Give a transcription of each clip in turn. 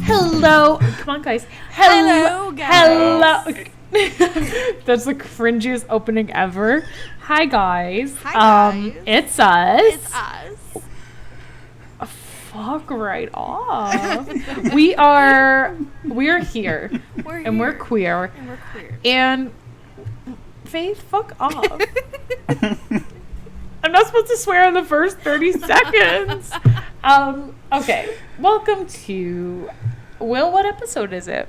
Hello. Come on, guys. Hello, guys. Hello. That's the cringiest opening ever. Hi, guys. Hi, guys. It's us. It's us. Fuck right off. we are here. We're queer. And we're queer. And Faith, fuck off. I'm not supposed to swear in the first 30 seconds. Okay. Welcome to... Will, what episode is it?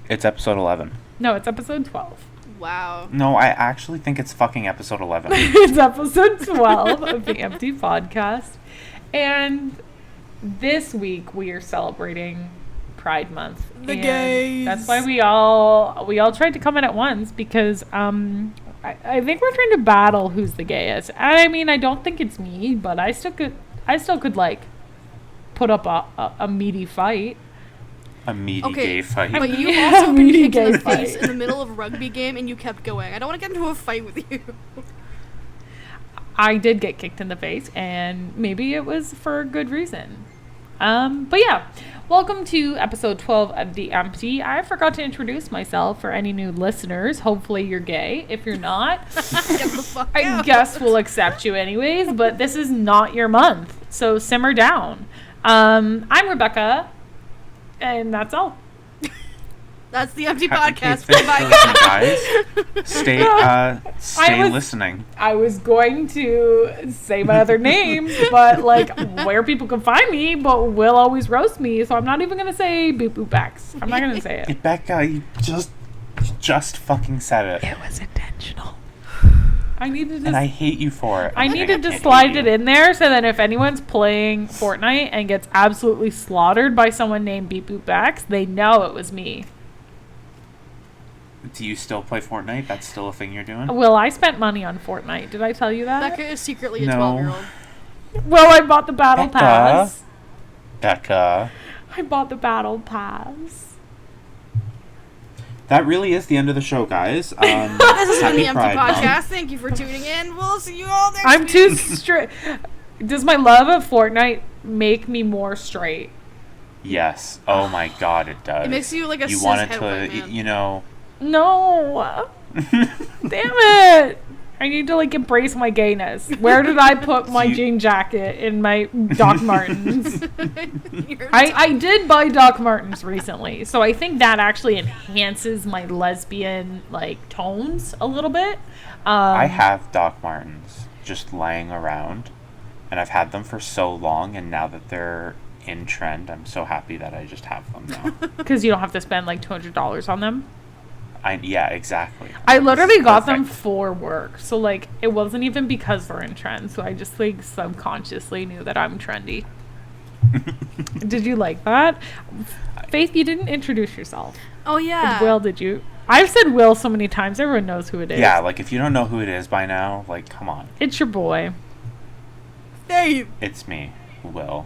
It's episode 11. No, it's episode 12. Wow. No, I actually think it's fucking episode 11. It's episode 12 of the Empty Podcast. And this week we are celebrating Pride Month. The And gays. That's why we all tried to come in at once because I think we're trying to battle who's the gayest. I mean, I don't think it's me, but I still could like put up a meaty fight. A meaty gay fight. But you also been kicked in the fight. face in the middle of a rugby game and you kept going. I don't want to get into a fight with you. I did get kicked in the face, and maybe it was for a good reason. But yeah, welcome to episode 12 of The Empty. I forgot to introduce myself for any new listeners. Hopefully you're gay. If you're not, Get the fuck I out. guess we'll accept you anyways, but this is not your month, so simmer down. I'm Rebecca, and that's all. That's the Empty Happy Podcast. Thanksgiving, Bye, guys. Stay listening. I was going to say my other names, but like where people can find me, but will always roast me, so I'm not even gonna say boop boop backs. I'm not gonna say it. Becca, you just fucking said it. It was intentional. I needed And I to. hate you for it. I needed to slide it in there so that if anyone's playing Fortnite and gets absolutely slaughtered by someone named Beep Boop Backs, they know it was me. Do you still play Fortnite? That's still a thing you're doing? Well, I spent money on Fortnite. Did I tell you that? Becca is secretly a No. 12-year-old. Well, I bought the battle Becca. pass. Becca. I bought the battle pass. That really is the end of the show, guys. This has been Happy the Empty Pride Month. Podcast. Thank you for tuning in. We'll see you all next I'm week. too straight. Does my love of Fortnite make me more straight? Yes. Oh my god, it does. It makes you like a You cis wanted het to, white man. you know... No. Damn it. I need to like embrace my gayness. Where did I put my jean jacket in my Doc Martens? I did buy Doc Martens recently, so I think that actually enhances my lesbian like tones a little bit. I have Doc Martens just laying around, and I've had them for so long, and now that they're in trend, I'm so happy that I just have them now. Because you don't have to spend like $200 on them. Yeah, exactly. I literally It's got them perfect. for work, so like it wasn't even because they're in trend. So I just like subconsciously knew that I'm trendy. Did you like that? Faith, you didn't introduce yourself. Oh, yeah. Will, did you? I've said Will so many times. Everyone knows who it is. Yeah, like if you don't know who it is by now, like come on, It's your boy. Dave. it's me, Will.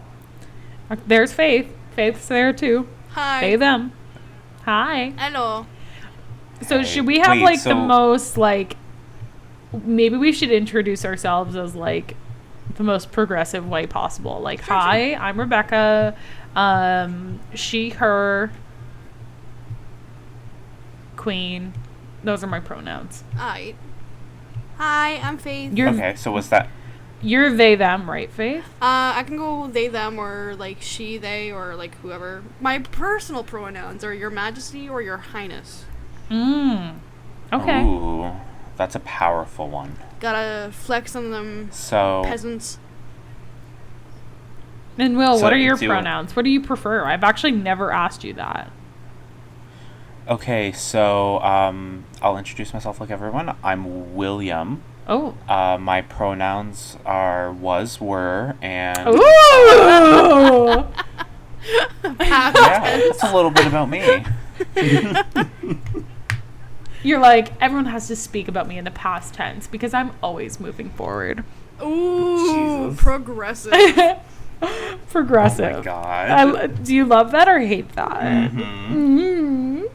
There's Faith. Faith's there too. Hi. They, them. Hi. Hello. So Hey, should we have wait, like the so- most like... Maybe we should introduce ourselves as like the most progressive way possible. Like, Sure, hi, I'm Rebecca. She, her, queen. Those are my pronouns. Alright. Hi, I'm Faith. You're Okay, so what's that? you're they, them, right, Faith? I can go they, them, or like she, they, or like whoever. My personal pronouns are Your Majesty or Your Highness. Okay. Ooh, that's a powerful one. Gotta flex on them So, peasants. And Will, So what are your do- pronouns? What do you prefer? I've actually never asked you that. okay, so I'll introduce myself like everyone. I'm William. Oh. My pronouns are was, were, and Ooh! yeah, it's a little bit about me. You're like, everyone has to speak about me in the past tense because I'm always moving forward. Ooh, Jesus. progressive. Progressive. Oh my god. Do you love that or hate that? Mhm.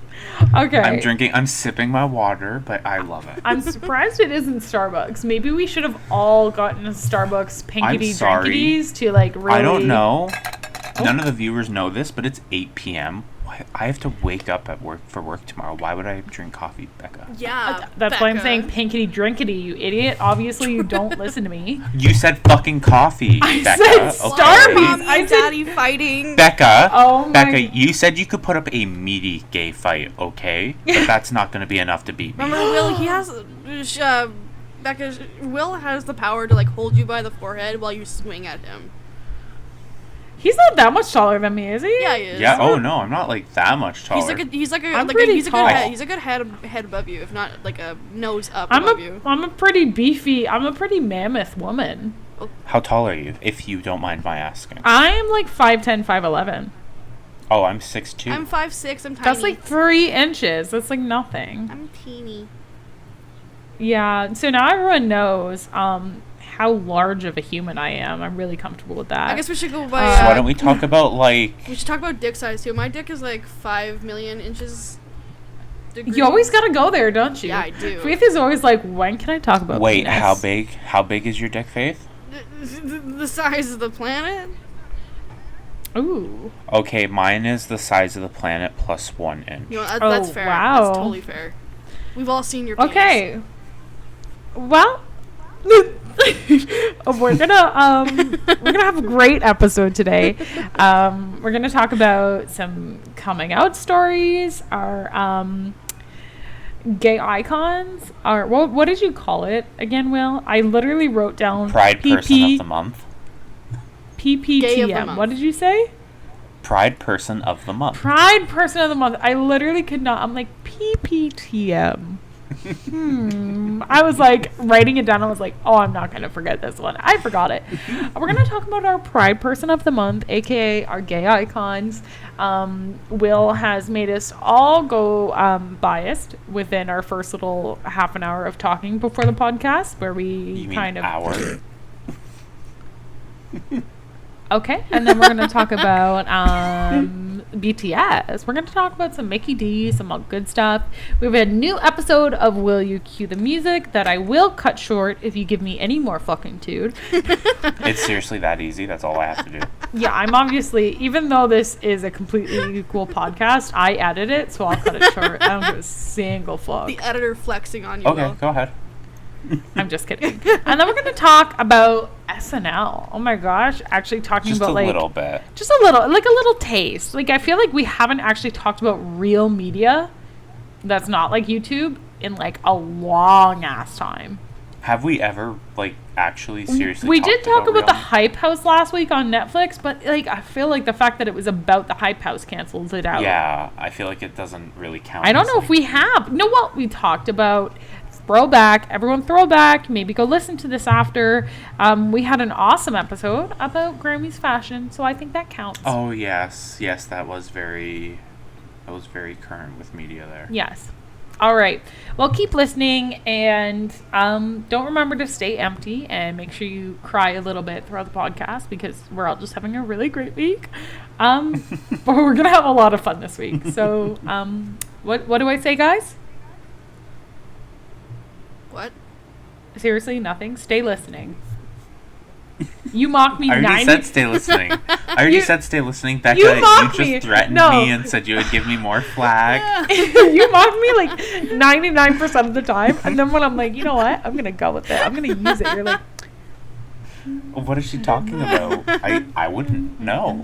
Okay. I'm sipping my water, but I love it. I'm surprised it isn't Starbucks. Maybe we should have all gotten a Starbucks pinkity drinkities to like really. I don't know. None of the viewers know this, but it's 8 p.m. I have to wake up for work tomorrow. Why would I drink coffee, Becca? Yeah, that's Becca. why I'm saying pinkity drinkity, you idiot. Obviously, you don't listen to me. You said fucking coffee, I Becca. said Starbucks. I said daddy fighting. Becca, Oh my- Becca, you said you could put up a meaty gay fight, okay? But that's not going to be enough to beat me. Remember, Will? He has Becca. Will has the power to like hold you by the forehead while you swing at him. He's not that much taller than me, is he? Yeah, he is. Yeah. Oh no, I'm not like that much taller. He's like a I'm pretty he's a tall. good head. He's a good head above you, if not like a nose up above you. I'm a pretty beefy. I'm a pretty mammoth woman. How tall are you, if you don't mind my asking? I am like 5'10", 5'11". Oh, I'm 6'2". I'm 5'6". I'm tiny. That's like 3 inches. That's like nothing. I'm teeny. Yeah. So now everyone knows how large of a human I am. I'm really comfortable with that. I guess we should go by. So why don't we talk about like? We should talk about dick size too. My dick is like 5 million inches. Degrees. You always gotta go there, don't you? Yeah, I do. Faith is always like, when can I talk about Wait, penis? how big? How big is your dick, Faith? The size of the planet. Ooh. Okay, mine is the size of the planet plus 1 inch. You know, that's fair. Wow. That's totally fair. We've all seen your penis. Okay. Well, we're gonna have a great episode today. We're gonna talk about some coming out stories, our gay icons, our what did you call it again, Will? I literally wrote down Pride Person of the Month. Gay of the PPTM. month. What did you say? Pride Person of the Month. Pride Person of the Month. I literally could not. I'm like PPTM. I was like writing it down. I was like, oh, I'm not going to forget this one. I forgot it. We're going to talk about our Pride Person of the Month, aka our gay icons. Will has made us all go biased within our first little half an hour of talking before the podcast, where we You kind mean of hour? Okay, and then we're going to talk about BTS. We're going to talk about some Mickey D, some good stuff. We have a new episode of Will You Cue the Music that I will cut short if you give me any more fucking tude. It's seriously that easy. That's all I have to do. Yeah, I'm obviously, even though this is a completely equal podcast, I edit it, so I'll cut it short. I don't give a single fuck. The editor flexing on you. Okay, Will. go ahead. I'm just kidding. And then we're going to talk about SNL. Oh my gosh. Actually talking Just about a like... little bit. Just a little taste. Like, I feel like we haven't actually talked about real media that's not like YouTube in like a long ass time. Have we ever like actually seriously? We did talk about the real- Hype House last week on Netflix, but like I feel like the fact that it was about the Hype House cancels it out. Yeah, I feel like it doesn't really count. I don't as, know like- if we have. You know what we talked about? Throwback. Everyone throwback. Maybe go listen to this after. We had an awesome episode about Grammy's fashion, so I think that counts. Oh yes, that was very current with media there. Yes. All right. Well, keep listening, and don't remember to stay empty, and make sure you cry a little bit throughout the podcast, because we're all just having a really great week. But we're gonna have a lot of fun this week. So, what do I say, guys? What? Seriously, nothing. Stay listening. You mocked me. I already 90 said stay listening. Said stay listening. Becca, you you mocked just me. threatened No. me and said you would give me more flag. You mocked me like 99% of the time, and then when I'm like, you know what? I'm gonna go with it. I'm gonna use it. You're like, What is she talking about? I wouldn't know.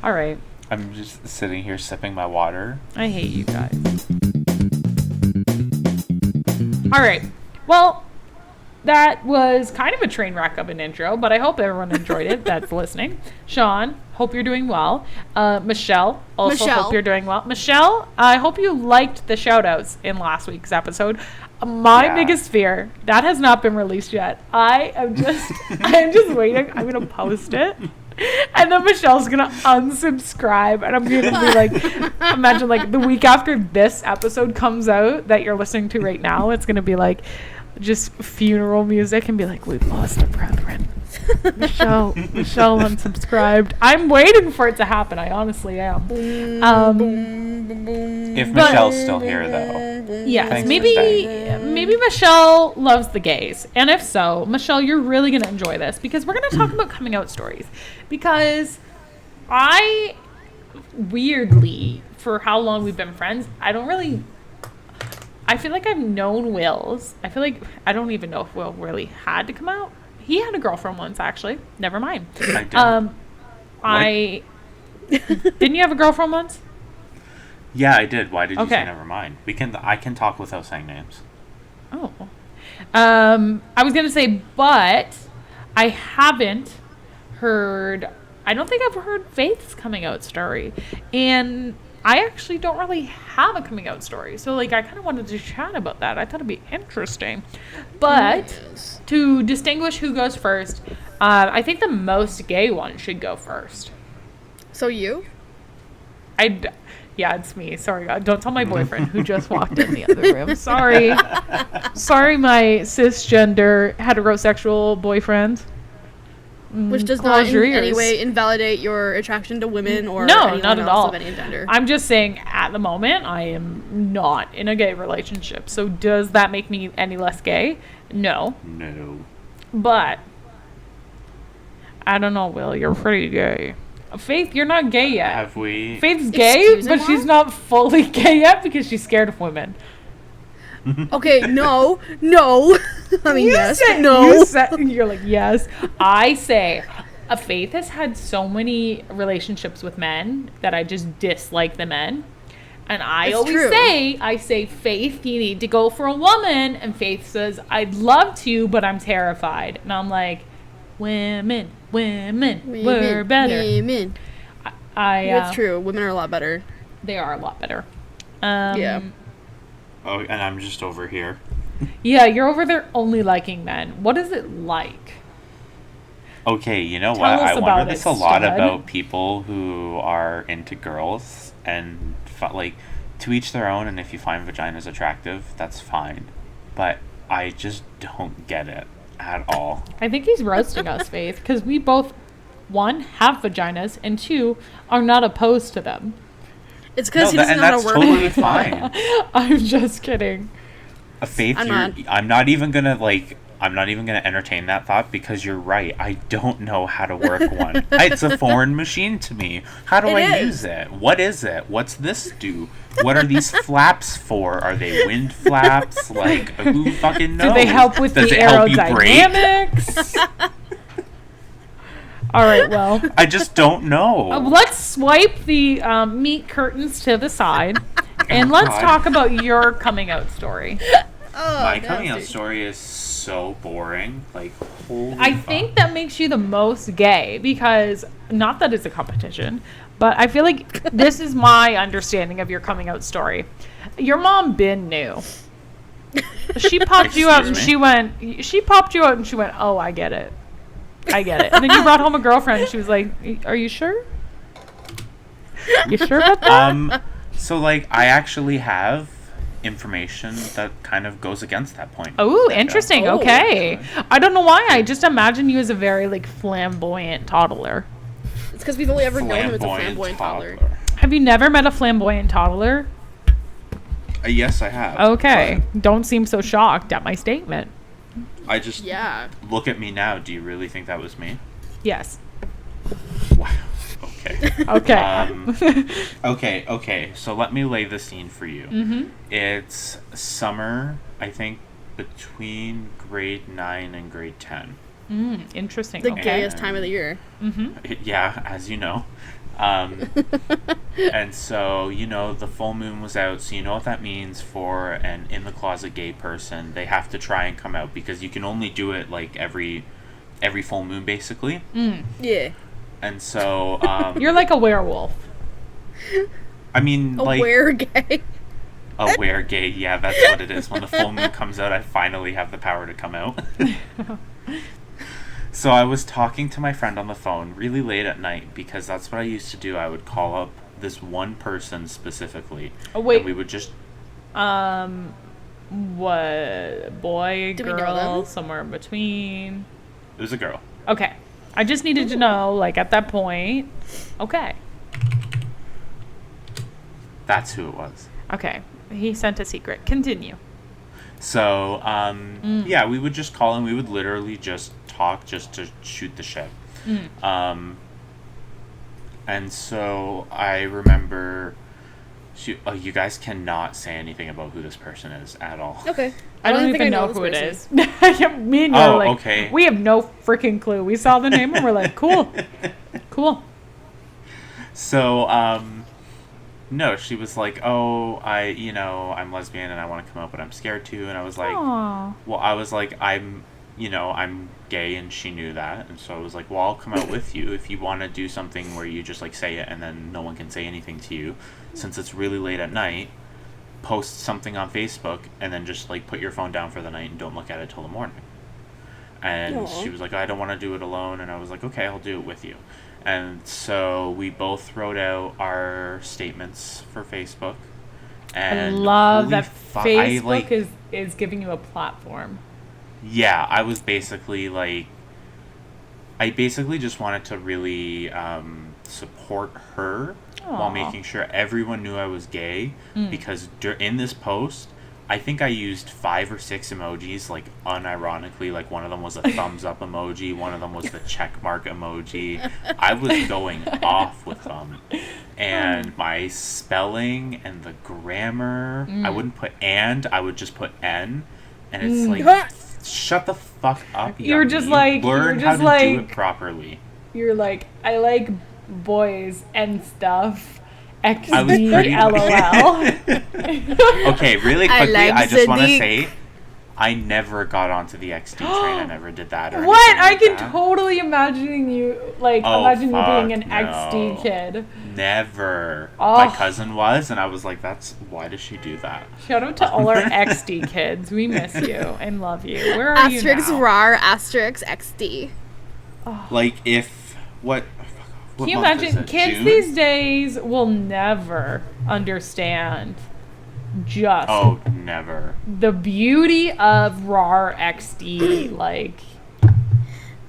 all right. I'm just sitting here sipping my water. I hate you guys. All right. Well, that was kind of a train wreck of an intro, but I hope everyone enjoyed it that's listening. Sean, hope you're doing well. Michelle, also hope you're doing well. Michelle, I hope you liked the shout outs in last week's episode. My biggest fear, that has not been released yet. I'm just waiting. I'm going to post it. And then Michelle's gonna unsubscribe, and I'm gonna be like, imagine like the week after this episode comes out that you're listening to right now, it's gonna be like just funeral music and be like, we've lost a brethren. Michelle unsubscribed. I'm waiting for it to happen. I honestly am. If Michelle's still here, though. Yes, Thanks for maybe staying. Michelle loves the gays. And if so, Michelle, you're really going to enjoy this because we're going to talk about coming out stories. Because I, weirdly, for how long we've been friends, I feel like I've known Will's. I feel like I don't even know if Will really had to come out. He had a girlfriend once, actually. Never mind. I did. Didn't you have a girlfriend once? Yeah, I did. Why did you Okay. say never mind? I can talk without saying names. Oh. I was going to say, but I haven't heard, I don't think I've heard Faith's coming out story. And I actually don't really have a coming out story. So, like, I kind of wanted to chat about that. I thought it'd be interesting. But to distinguish who goes first, I think the most gay one should go first. So you? Yeah, it's me. Sorry, God. Don't tell my boyfriend who just walked in the other room. Sorry. Sorry, my cisgender heterosexual boyfriend. Which does not in any way invalidate your attraction to women or anyone not at else all. of any gender. I'm just saying, at the moment, I am not in a gay relationship. So does that make me any less gay? No. No. But I don't know, Will. You're pretty gay. Faith, you're not gay yet. Have we? Faith's gay, Excuse-moi? but she's not fully gay yet because she's scared of women. Okay, no. I mean, yes, You're like, yes. I say, Faith has had so many relationships with men that I just dislike the men. And I say, Faith, you need to go for a woman. And Faith says, I'd love to, but I'm terrified. And I'm like, women, we're better. Women. It's true. Women are a lot better. They are a lot better. Yeah. Oh, and I'm just over here. Yeah, you're over there only liking men. What is it like? Okay, you know Tell what? us I about wonder it, this a lot stud. about people who are into girls and like to each their own. And if you find vaginas attractive, that's fine. But I just don't get it at all. I think he's roasting us, Faith, because we both, one, have vaginas, and two, are not opposed to them. It's because he doesn't and know how that's to work totally it. fine. I'm just kidding. Faith, I'm I'm not even gonna entertain that thought because you're right. I don't know how to work one. It's a foreign machine to me. How do I use it? What is it? What's this do? What are these flaps for? Are they wind flaps? Like, who fucking knows? Do they help with Does the it help you brake? aerodynamics? All right, well. I just don't know. Let's swipe the meat curtains to the side, and let's God. talk about your coming out story. My coming out story is so boring. Like, holy I fuck. think that makes you the most gay because, not that it's a competition, but I feel like this is my understanding of your coming out story. Your mom knew. She popped you out and she popped you out and she went, oh, I get it. And then you brought home a girlfriend and she was like, are you sure? You sure about that? So, like, I actually have information that kind of goes against that point. Oh, interesting. Okay. I don't know why. I just imagine you as a very, like, flamboyant toddler. It's because we've only ever known him as a flamboyant toddler. Have you never met a flamboyant toddler? Yes, I have. Okay. Don't seem so shocked at my statement. I just look at me now. Do you really think that was me? Yes. Wow. Okay. Okay. Okay. So let me lay the scene for you. Mm-hmm. It's summer, I think, between grade 9 and grade 10. Interesting. The okay. gayest time of the year. Mm-hmm. Yeah, as you know. And so, you know, the full moon was out, so you know what that means for an in-the-closet gay person. They have to try and come out because you can only do it, like, every full moon, basically. Yeah. And so... You're like a werewolf. I mean, like... Aware gay. Aware gay, yeah, that's what it is. When the full moon comes out, I finally have the power to come out. So I was talking to my friend on the phone really late at night because that's what I used to do. I would call up this one person specifically. Oh, wait. And we would just... What? Boy, Do we know girl, them? somewhere in between? It was a girl. Okay. I just needed to know, like, at that point. Okay. That's who it was. Okay. He sent a secret. Continue. So, yeah, we would just call and we would literally just talk just to shoot the shit. And so I remember, you guys cannot say anything about who this person is at all. Okay. I don't even know who it is. Me and you are like, okay. We have no freaking clue. We saw the name and we're like, cool. Cool. So, no, she was like, oh, I'm lesbian and I want to come out, but I'm scared to. And I was like, Aww. well, I was like, I'm gay, and she knew that. And so I was like, well, I'll come out with you if you want to do something where you just like say it and then no one can say anything to you. Since it's really late at night, post something on Facebook and then just like put your phone down for the night and don't look at it till the morning. And Aww. she was like, I don't want to do it alone. And I was like, okay, I'll do it with you. And so we both wrote out our statements for Facebook. And I love that Facebook is giving you a platform. Yeah, I was basically like, I basically just wanted to really support her while making sure everyone knew I was gay. Because in this post, I think I used 5 or 6 emojis, like unironically. Like one of them was a thumbs up emoji, one of them was the check mark emoji. I was going off with them. And my spelling and the grammar, I wouldn't put and, I would just put N. And it's like, shut the fuck up. You're just you like, learn how to do it properly. You're like, I like boys and stuff. I was pretty LOL. Okay, really quickly, I just want to Sadiq. say, I never got onto the XD train. I never did that. Or What? anything I like can that. totally imagine you, like, Oh, imagine you fuck being an XD no. kid. Never. Oh. My cousin was, and I was like, why does she do that? Shout out to all our XD kids. We miss you and love you. Where are you Asterisk now? RAR, asterisk XD. Like, if, what Can you month is imagine? it? Kids June? these days will never understand just Never. the beauty of RAR XD. Like,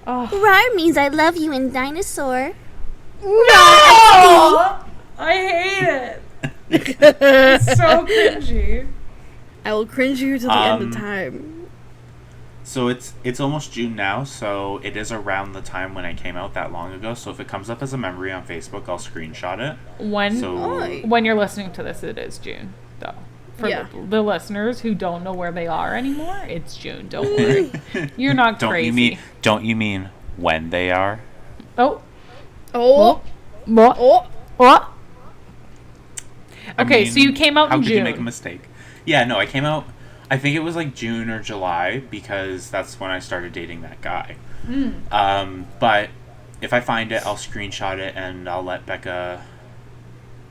RAR means I love you in dinosaur. no! I hate it. It's so cringy. I will cringe you to the end of time. So it's almost June now, so it is around the time when I came out that long ago. So if it comes up as a memory on Facebook, I'll screenshot it. When you're listening to this, it is June, though. For the listeners who don't know where they are anymore, it's June. Don't worry. You're not crazy. Don't you mean when they are? Okay, so you came out how in could June. you make a mistake? Yeah, no, I came out, I think it was like June or July, because that's when I started dating that guy. But if I find it, I'll screenshot it and I'll let Becca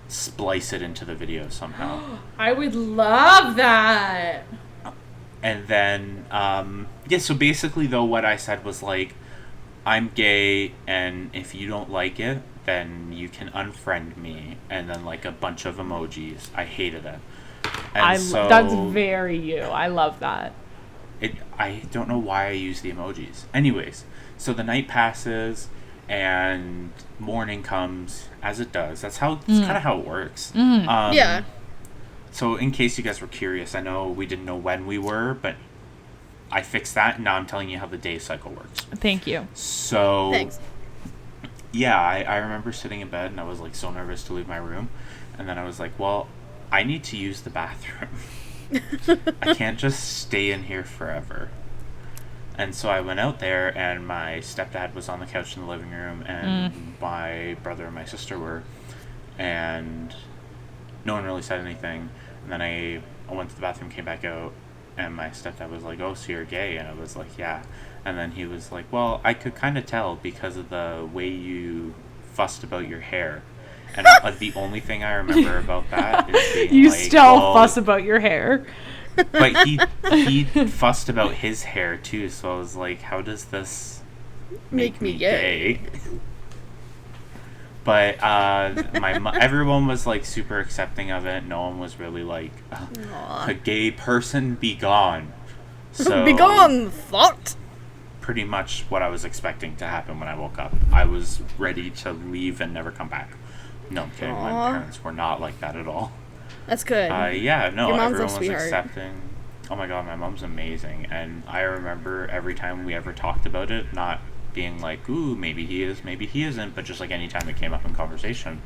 splice it into the video somehow. I would love that. And then, so basically though, what I said was like, I'm gay, and if you don't like it, then you can unfriend me, and then like a bunch of emojis. I hated it. And that's very you. I love that. I don't know why I use the emojis. Anyways, so the night passes, and morning comes, as it does. That's kind of how it works. Yeah. So in case you guys were curious, I know we didn't know when we were, but I fixed that, and now I'm telling you how the day cycle works. Thank you. So, Thanks. Yeah, I remember sitting in bed, and I was like so nervous to leave my room, and then I was like, well, I need to use the bathroom. I can't just stay in here forever. And so I went out there, and my stepdad was on the couch in the living room, and my brother and my sister were, and no one really said anything. And then I went to the bathroom, came back out, and my stepdad was like, oh, so you're gay? And I was like, yeah. And then he was like, well, I could kind of tell because of the way you fussed about your hair. And the only thing I remember about that is being You like, still fuss about your hair. But he fussed about his hair too, so I was like, how does this make me gay? But everyone was like super accepting of it. No one was really like, a gay person be gone. So Be gone, thought. pretty much what I was expecting to happen when I woke up. I was ready to leave and never come back. No, I'm kidding. Aww. My parents were not like that at all. That's good. Yeah, no, Your mom's everyone a was sweetheart. accepting. Oh my god, my mom's amazing. And I remember every time we ever talked about it, not being like, ooh, maybe he is, maybe he isn't, but just like any time it came up in conversation,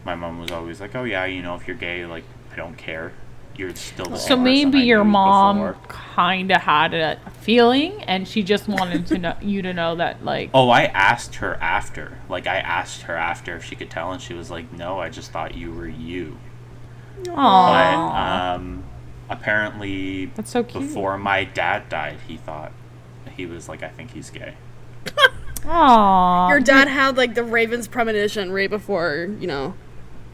my mom was always like, oh yeah, you know, if you're gay, like, I don't care. You're still the same So maybe person I your knew mom before. kind of had a feeling, and she just wanted to know you to know that, like. Oh, I asked her after. Like, I asked her after if she could tell, and she was like, no, I just thought you were you. Aww. But apparently, That's so cute. before my dad died, he was like, I think he's gay. Aww. Your dad had like the Raven's premonition right before, you know.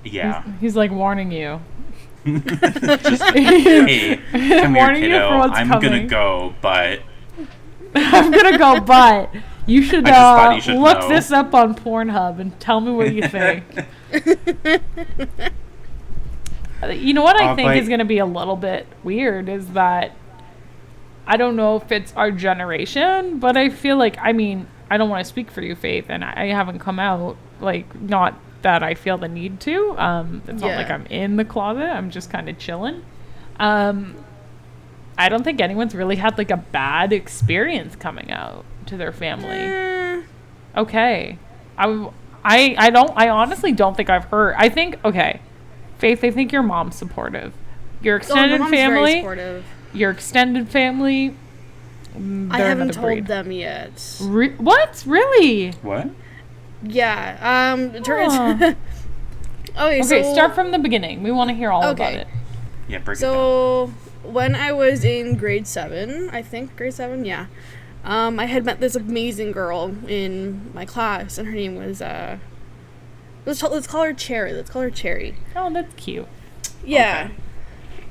Yeah. He's like warning you. Just, hey, come here, Warning you kiddo. for what's I'm coming. gonna go, but I'm gonna go, but you should, I just thought you should look know. this up on Pornhub and tell me what you think. You know what I think but- is gonna be a little bit weird is that I don't know if it's our generation, but I feel like, I mean, I don't want to speak for you, Faith, and I haven't come out, like, not that I feel the need to. It's not like Yeah. I'm in the closet. I'm just kind of chilling. I don't think anyone's really had, like, a bad experience coming out to their family. Okay. I honestly don't think I've heard. I think, okay, Faith, I think your mom's supportive. Your Oh, my extended mom's very family, supportive. your extended family, I they're haven't another told breed. them yet. What? Really? what? Yeah. Aw. Okay, Okay, so start from the beginning. We want to hear all about Okay. it. Yeah, break it down. So when I was in grade 7, I think grade 7, yeah. I had met this amazing girl in my class, and her name was let's call her Cherry. Let's call her Cherry. Oh, that's cute. Yeah.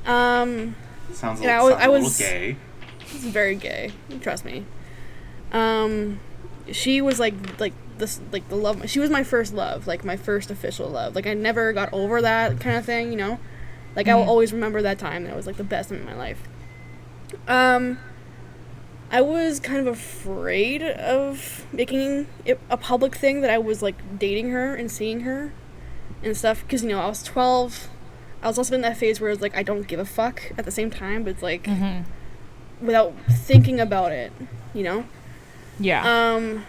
Okay. Sounds a yeah, little, I was- gay. It's very gay. Trust me. She was like this, like the love. She was my first love, like my first official love. Like I never got over that kind of thing, you know. Like I will always remember that time. That was like the best time in my life. I was kind of afraid of making it a public thing that I was like dating her and seeing her and stuff, because you know I was 12. I was also in that phase where it was like I don't give a fuck at the same time, but it's like without thinking about it, you know. Yeah.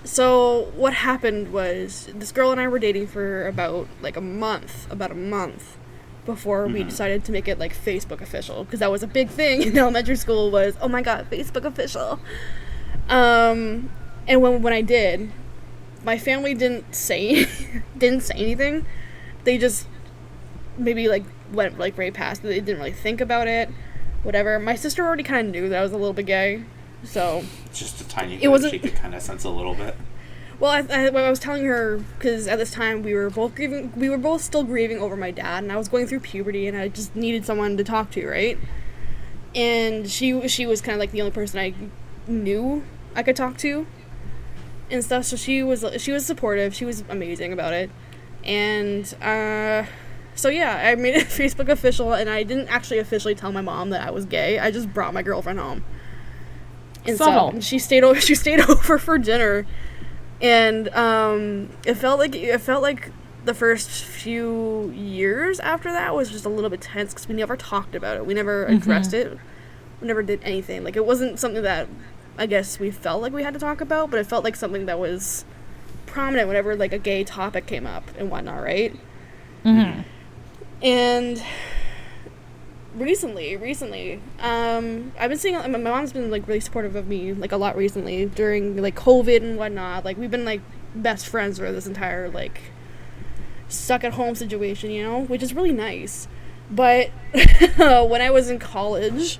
So what happened was this girl and I were dating for about a month before we decided to make it like Facebook official, because that was a big thing in elementary school. Was, oh my god, Facebook official. And when I did, my family didn't say anything. They just maybe like went like right past it. They didn't really think about it. Whatever. My sister already kind of knew that I was a little bit gay, so Just a tiny It bit. wasn't- She could kind of sense a little bit. well, I was telling her, because at this time we were both grieving. We were both still grieving over my dad, and I was going through puberty, and I just needed someone to talk to, right? And she was kind of like the only person I knew I could talk to, and stuff. So she was supportive. She was amazing about it, and so yeah, I made it Facebook official, and I didn't actually officially tell my mom that I was gay. I just brought my girlfriend home, and Subtle. so and she stayed over for dinner. And it felt like the first few years after that was just a little bit tense, because we never talked about it. We never addressed it. We never did anything. Like, it wasn't something that I guess we felt like we had to talk about, but it felt like something that was prominent whenever like a gay topic came up and whatnot, right? And recently, I've been seeing, my mom's been like really supportive of me like a lot recently during like COVID and whatnot. Like, we've been like best friends for this entire like stuck at home situation, you know, which is really nice. But when I was in college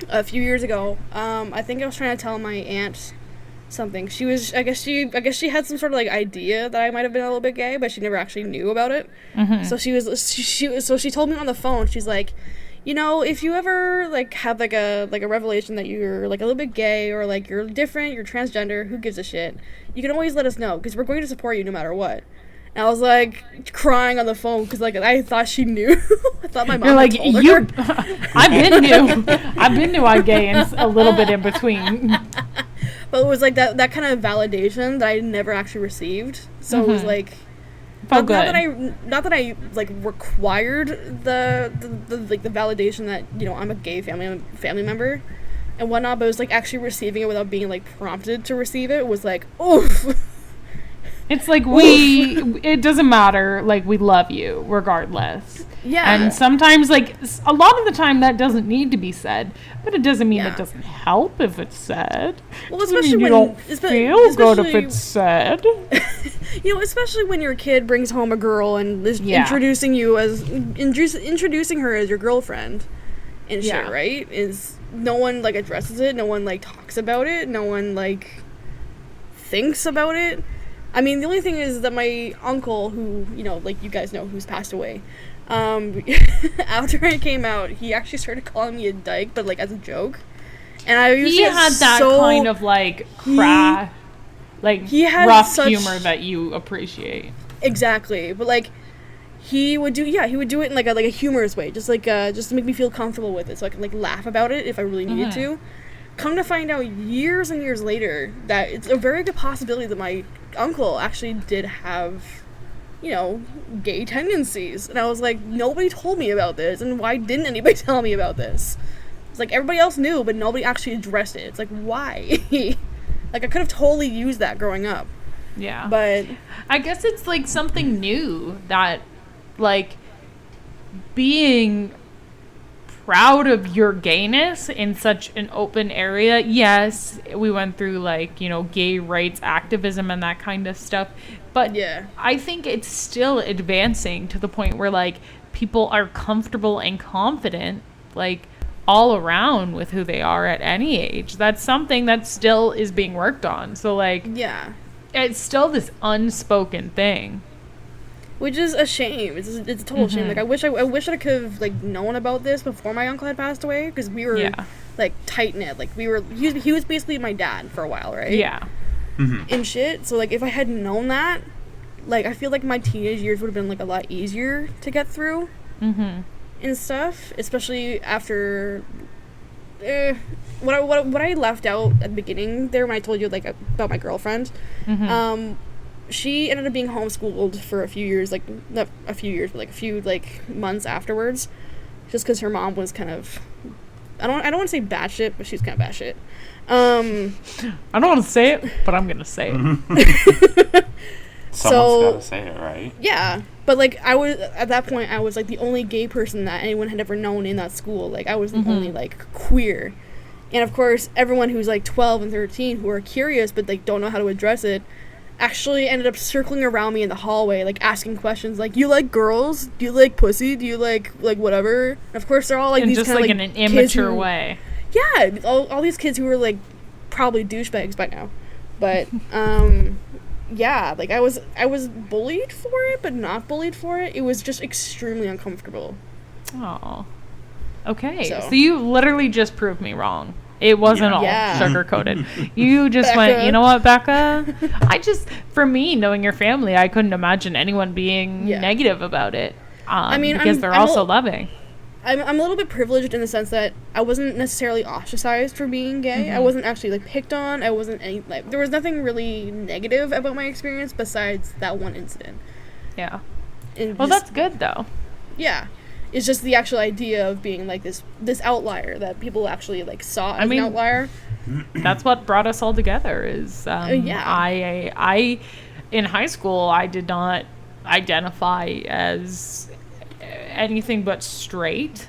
a few years ago, I think I was trying to tell my aunt something. I guess she had some sort of like idea that I might have been a little bit gay, but she never actually knew about it. So she told me on the phone. She's like, you know, if you ever like have like a revelation that you're like a little bit gay, or like you're different, you're transgender, who gives a shit, you can always let us know, because we're going to support you no matter what. And I was like crying on the phone, because like I thought she knew. I thought my mom You're like, had told you. her. I've been new. I'm gay and a little bit in between. But it was like that kind of validation that I never actually received. So it was like, Felt good. not that I like required the validation that, you know, I'm a gay family member and whatnot, but it was like actually receiving it without being like prompted to receive it was like, oof. It's like it doesn't matter, like, we love you regardless. Yeah. And sometimes, like, a lot of the time that doesn't need to be said, but it doesn't mean it doesn't help if it's said. Well, especially you don't feel good if it's said. You know, especially when your kid brings home a girl and is introducing her as your girlfriend and shit, right? Is no one like addresses it, no one like talks about it, no one like thinks about it. I mean, the only thing is that my uncle, who, you know, like you guys know, who's passed away, after I came out, he actually started calling me a dyke, but like as a joke. And I used he had that kind of like rough humor that you appreciate. Exactly, but like he would do it in like a humorous way, just to make me feel comfortable with it, so I can like laugh about it if I really needed to. Come to find out years and years later that it's a very good possibility that my uncle actually did have, you know, gay tendencies. And I was like, nobody told me about this, and why didn't anybody tell me about this? It's like everybody else knew, but nobody actually addressed it. It's like, why? Like, I could have totally used that growing up. Yeah. But I guess it's like something new that, like, being proud of your gayness in such an open area. Yes, we went through, like, you know, gay rights activism and that kind of stuff, but I think it's still advancing to the point where, like, people are comfortable and confident, like, all around with who they are at any age. That's something that still is being worked on. So, like, it's still this unspoken thing. Which is a shame. It's a total shame. Like, I wish I could have like known about this before my uncle had passed away, because we were like tight knit. Like, he was basically my dad for a while, right? Yeah. And shit. So like, if I had known that, like, I feel like my teenage years would have been like a lot easier to get through and stuff. Especially after what I left out at the beginning there when I told you like about my girlfriend. She ended up being homeschooled for a few years, like, not a few years, but like a few like months afterwards, just because her mom was kind of, I don't want to say batshit, but she's kind of batshit. I don't want to say it, but I'm gonna say it. Someone's gotta say it, right? Yeah, but like, I was at that point, I was like the only gay person that anyone had ever known in that school. Like, I was the only like queer, and of course, everyone who's like 12 and 13 who are curious but like don't know how to address it actually ended up circling around me in the hallway, like, asking questions like, you like girls? Do you like pussy? Do you like whatever? And of course, they're all like, these just kind of like like in an immature way. Yeah, all these kids who were like probably douchebags by now, but yeah, like, I was bullied for it, but not bullied for it. It was just extremely uncomfortable. Oh, okay. So you literally just proved me wrong. It wasn't all sugar-coated. You just Becca. went, you know what, Becca? For me, knowing your family, I couldn't imagine anyone being negative about it. I mean, because they're also loving. I'm a little bit privileged in the sense that I wasn't necessarily ostracized for being gay. I wasn't actually, like, picked on. I wasn't there was nothing really negative about my experience besides that one incident. Yeah. Well, that's good, though. Yeah. It's just the actual idea of being like this outlier that people actually like saw as an outlier. That's what brought us all together. Is I in high school I did not identify as anything but straight,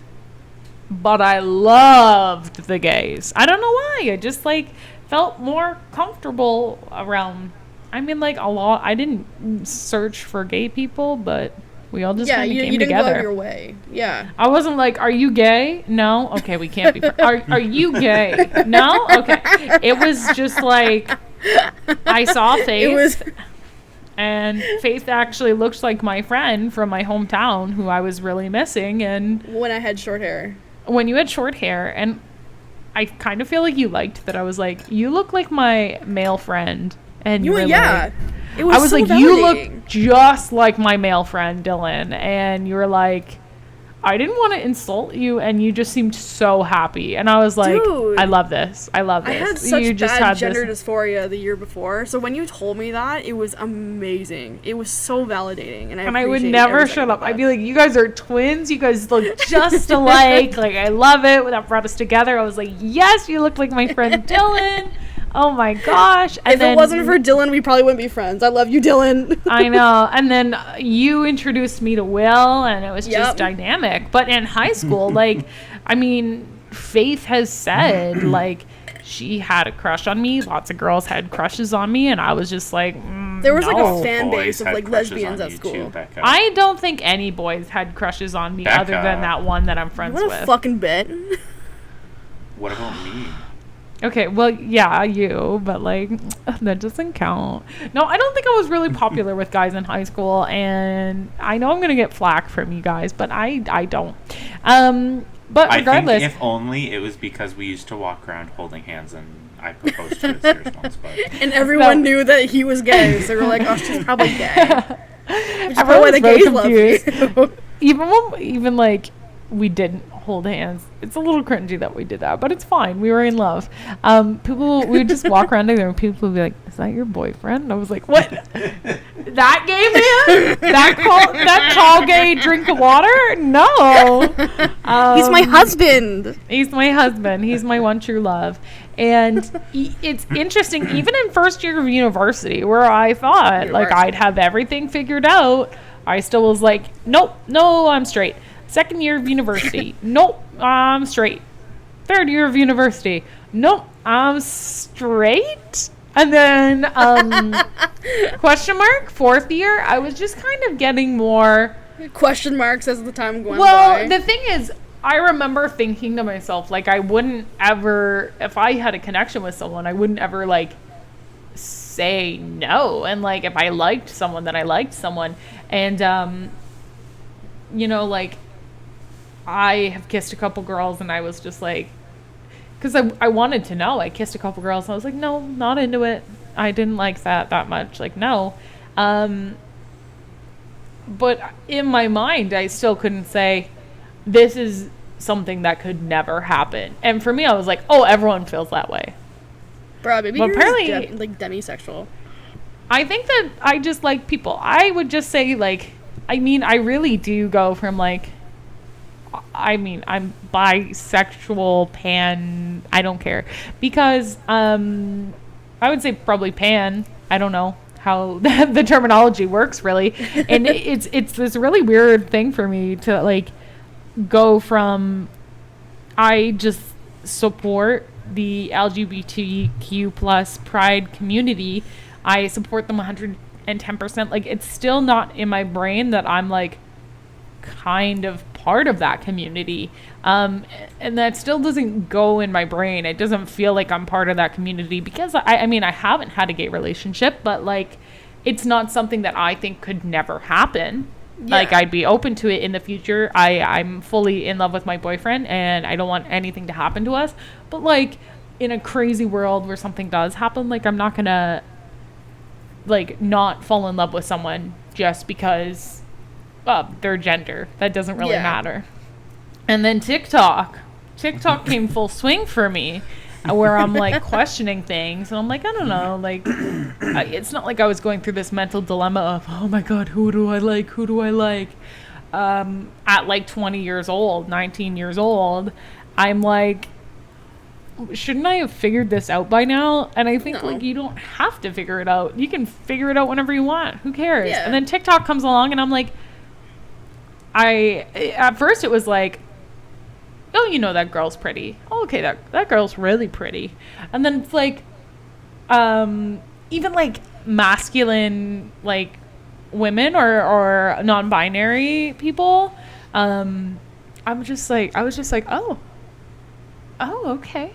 but I loved the gays. I don't know why. I just like felt more comfortable around. I mean, like, a lot. I didn't search for gay people, but we all just kind of came you didn't together. Go out your way. Yeah. I wasn't like, are you gay? No? Okay, we can't be are you gay? No? Okay. It was just like, I saw Faith, and Faith actually looks like my friend from my hometown who I was really missing. And when I had short hair. When you had short hair, and I kind of feel like you liked that I was like, you look like my male friend. And you were like, it was I was so like, validating. you look just like my male friend Dylan, and you were like, I didn't want to insult you, and you just seemed so happy. And I was like, Dude, I love this. I love this. I had such you just bad had gender this. dysphoria the year before, so when you told me that, it was amazing. It was so validating, and I would appreciate never every shut second up. of I'd that. be like, you guys are twins. You guys look just alike. Like, I love it. When that brought us together, I was like, yes, you look like my friend Dylan. Oh my gosh. And If then, it wasn't for Dylan, we probably wouldn't be friends. I love you, Dylan. I know. And then you introduced me to Will, and it was just Yep. dynamic. But in high school, like, I mean, Faith has said, like, she had a crush on me. Lots of girls had crushes on me, and I was just like, There was like no. a fan Boys base of had like crushes lesbians on at you school. too, Becca. I don't think any boys had crushes on me other Becca. than that one that I'm You friends want with. a fucking bit? What about me? Okay, well, yeah, you, but like, that doesn't count. No, I don't think I was really popular with guys in high school, and I know I'm gonna get flack from you guys, but I don't. But regardless, I think if only it was because we used to walk around holding hands and I proposed to his sisters once, but And everyone No. knew that he was gay, so they were like, "Oh, she's probably gay." Which is I probably why was the very gays love confused. you. even like we didn't hold hands. It's a little cringy that we did that, but it's fine. We were in love. People, we would just walk around together and people would be like, "Is that your boyfriend?" And I was like, "What? That gay man? That tall gay drink of water? No. He's my husband. He's my husband. He's my one true love." And it's interesting, even in first year of university, where I thought like I'd have everything figured out, I still was like, nope, no, I'm straight. Second year of university, nope, I'm straight. Third year of university, nope, I'm straight. And then question mark, fourth year, I was just kind of getting more Question marks as the time went well, by. the thing is, I remember thinking to myself, like, I wouldn't ever, if I had a connection with someone, I wouldn't ever, like, say no. And, like, if I liked someone, then I liked someone. And, you know, like, I have kissed a couple girls, and I was just like, because I wanted to know. I kissed a couple girls, and I was like, no, not into it. I didn't like that much. Like, no. But in my mind, I still couldn't say, this is something that could never happen. And for me, I was like, oh, everyone feels that way. Bro, maybe Well, you're apparently- just like demisexual. I think that I just like people. I would just say, like, I mean, I really do go from, like, I mean, I'm bisexual, pan, I don't care. Because I would say probably pan. I don't know how the terminology works, really. And it's this really weird thing for me to, like, go from I just support the LGBTQ plus pride community. I support them 110%. Like, it's still not in my brain that I'm, like, kind of part of that community. And that still doesn't go in my brain. It doesn't feel like I'm part of that community because I mean, I haven't had a gay relationship, but, like, it's not something that I think could never happen. Yeah. Like, I'd be open to it in the future. I'm fully in love with my boyfriend, and I don't want anything to happen to us. But, like, in a crazy world where something does happen, like, I'm not gonna, like, not fall in love with someone just because of their gender. That doesn't really matter. And then TikTok came full swing for me, where I'm, like, questioning things, and I'm like, I don't know, like, it's not like I was going through this mental dilemma of, oh my god, who do I like, at, like, 20 years old, 19 years old. I'm like, shouldn't I have figured this out by now? And I think, like, you don't have to figure it out. You can figure it out whenever you want. Who cares? Yeah. And then TikTok comes along, and I'm like, at first it was like, oh, you know, that girl's pretty. Oh, okay, that girl's really pretty. And then it's like, even, like, masculine, like, women or non-binary people, I was just like, oh, okay.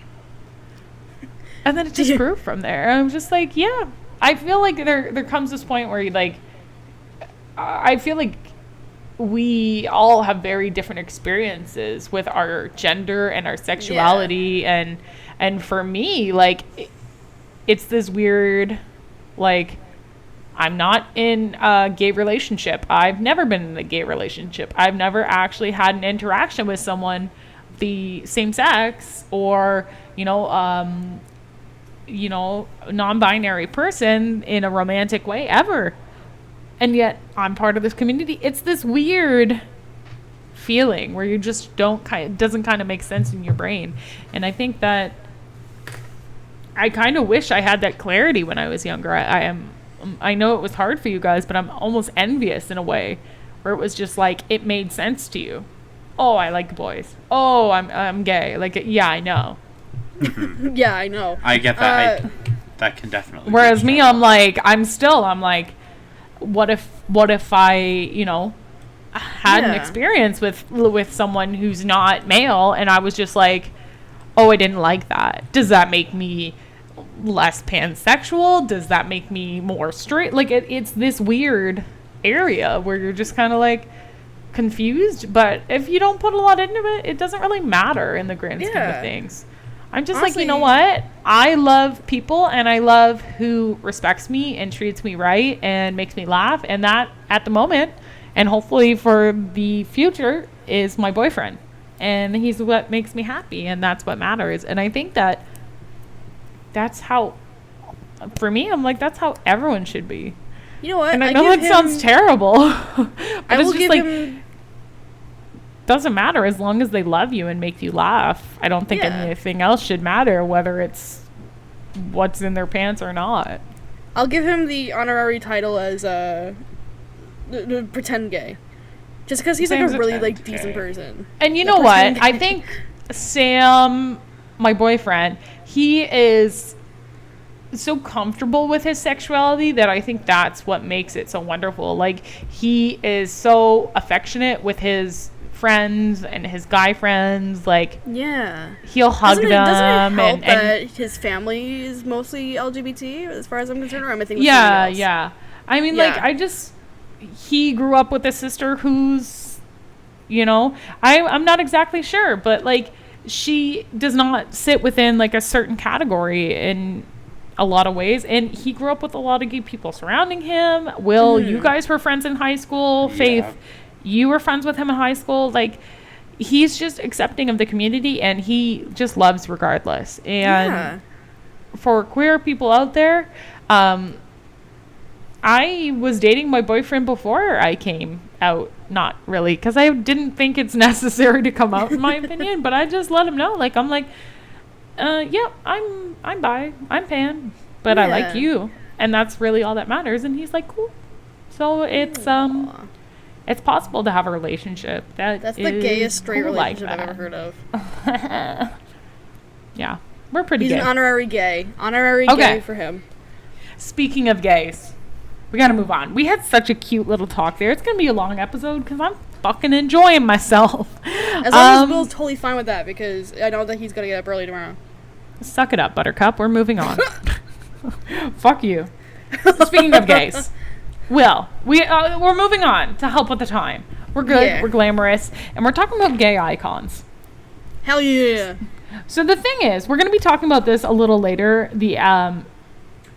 And then it just grew from there. I was just like, yeah. I feel like there comes this point where you, like, I feel like we all have very different experiences with our gender and our sexuality. And for me, like, it's this weird, like, I'm not in a gay relationship. I've never been in a gay relationship. I've never actually had an interaction with someone the same sex or, non-binary person in a romantic way ever. And yet I'm part of this community. It's this weird feeling where you just doesn't kind of make sense in your brain. And I think that I kind of wish I had that clarity when I was younger. I know it was hard for you guys, but I'm almost envious in a way where it was just like it made sense to you. Oh, I like boys. Oh, I'm gay. Like, yeah, I know. Yeah, I know. I get that. That can definitely. Whereas me, I'm like, what if I, had an experience with someone who's not male, and I was just like, oh, I didn't like that. Does that make me less pansexual? Does that make me more straight? Like, it's this weird area where you're just kind of like confused. But if you don't put a lot into it, it doesn't really matter in the grand scheme of things. I'm just honestly, like, you know what? I love people, and I love who respects me and treats me right and makes me laugh. And that, at the moment, and hopefully for the future, is my boyfriend. And he's what makes me happy, and that's what matters. And I think that's how, for me, I'm like, that's how everyone should be. You know what? And I know that sounds terrible. But it's just like, doesn't matter as long as they love you and make you laugh. I don't think anything else should matter, whether it's what's in their pants or not. I'll give him the honorary title as pretend gay, just because he's like a really like decent person. And you know what? I think Sam, my boyfriend, he is so comfortable with his sexuality that I think that's what makes it so wonderful. Like, he is so affectionate with his friends and his guy friends. Like, he'll hug them. Doesn't it help that his family is mostly LGBT, as far as I'm concerned, or am I thinking I mean, like, he grew up with a sister who's, I'm not exactly sure, but like, she does not sit within like a certain category in a lot of ways, and he grew up with a lot of gay people surrounding him. Will, you guys were friends in high school. Faith, you were friends with him in high school. Like, he's just accepting of the community, and he just loves regardless. And for queer people out there, I was dating my boyfriend before I came out. Not really, because I didn't think it's necessary to come out, in my opinion, but I just let him know. Like, I'm like, I'm bi, I'm pan, but I like you, and that's really all that matters. And he's like, cool. So it's possible to have a relationship that's the gayest straight relationship I've ever heard of. Yeah, we're pretty gay. He's an honorary gay for him. Speaking of gays, we gotta move on. We had such a cute little talk there. It's gonna be a long episode because I'm fucking enjoying myself. As long as Will's totally fine with that, because I know that he's gonna get up early tomorrow. Suck it up, Buttercup. We're moving on. Fuck you. Speaking of gays, Will, we're moving on to help with the time. We're good. Yeah. We're glamorous, and we're talking about gay icons. Hell yeah! So the thing is, we're gonna be talking about this a little later. The an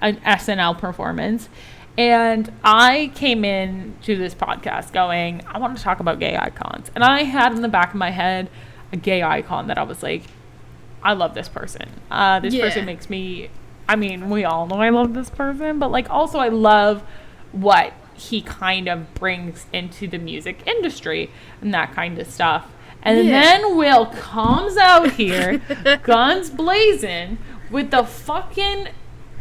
SNL performance. And I came in to this podcast going, I want to talk about gay icons. And I had in the back of my head a gay icon that I was like, I love this person. This person makes me, I mean, we all know I love this person, but like also I love what he kind of brings into the music industry and that kind of stuff. And then Will comes out here, guns blazing, with the fucking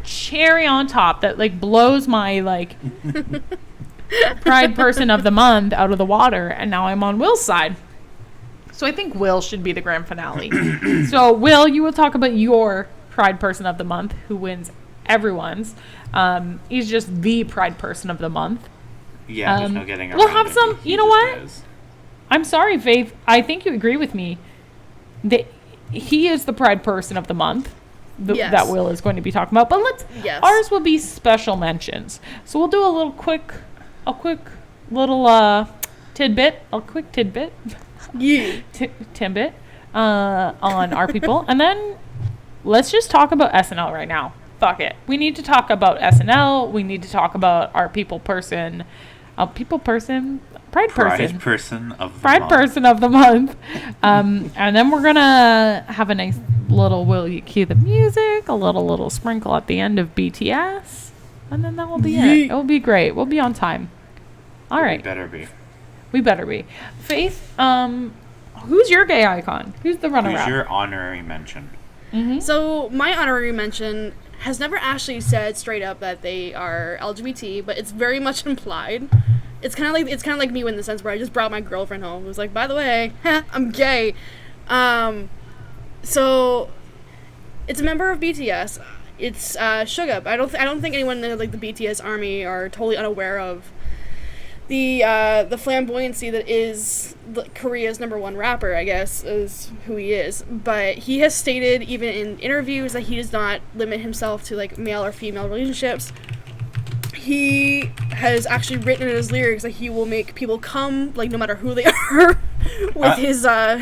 cherry on top that like blows my like Pride Person of the Month out of the water, and now I'm on Will's side. So I think Will should be the grand finale. So Will, you will talk about your Pride Person of the Month, who wins everyone's. He's just the Pride Person of the Month. Yeah, there's no getting around. We'll have some. You know what? I'm sorry, Faith. I think you agree with me. He is the Pride Person of the Month. That Will is going to be talking about, but ours will be special mentions. So we'll do a quick little tidbit on our people, and then let's just talk about SNL right now. fuck it. We need to talk about SNL. We need to talk about our people person. Pride person of the Pride month. person of the month. And then we're going to have a nice little, will you cue the music? A little sprinkle at the end of BTS. And then that will be it. It will be great. We'll be on time. All right. We better be. Faith, who's your gay icon? Who's the runner-up? Who's your honorary mention? Mm-hmm. So my honorary mention has never actually said straight up that they are LGBT, but it's very much implied. It's kind of like me in the sense where I just brought my girlfriend home. It was like, by the way, I'm gay. So it's a member of BTS. It's Suga. I don't think anyone in like the BTS army are totally unaware of the flamboyancy that is Korea's #1 rapper, I guess, is who he is. But he has stated, even in interviews, that he does not limit himself to like male or female relationships. He has actually written in his lyrics that he will make people come, like, no matter who they are, with his Hell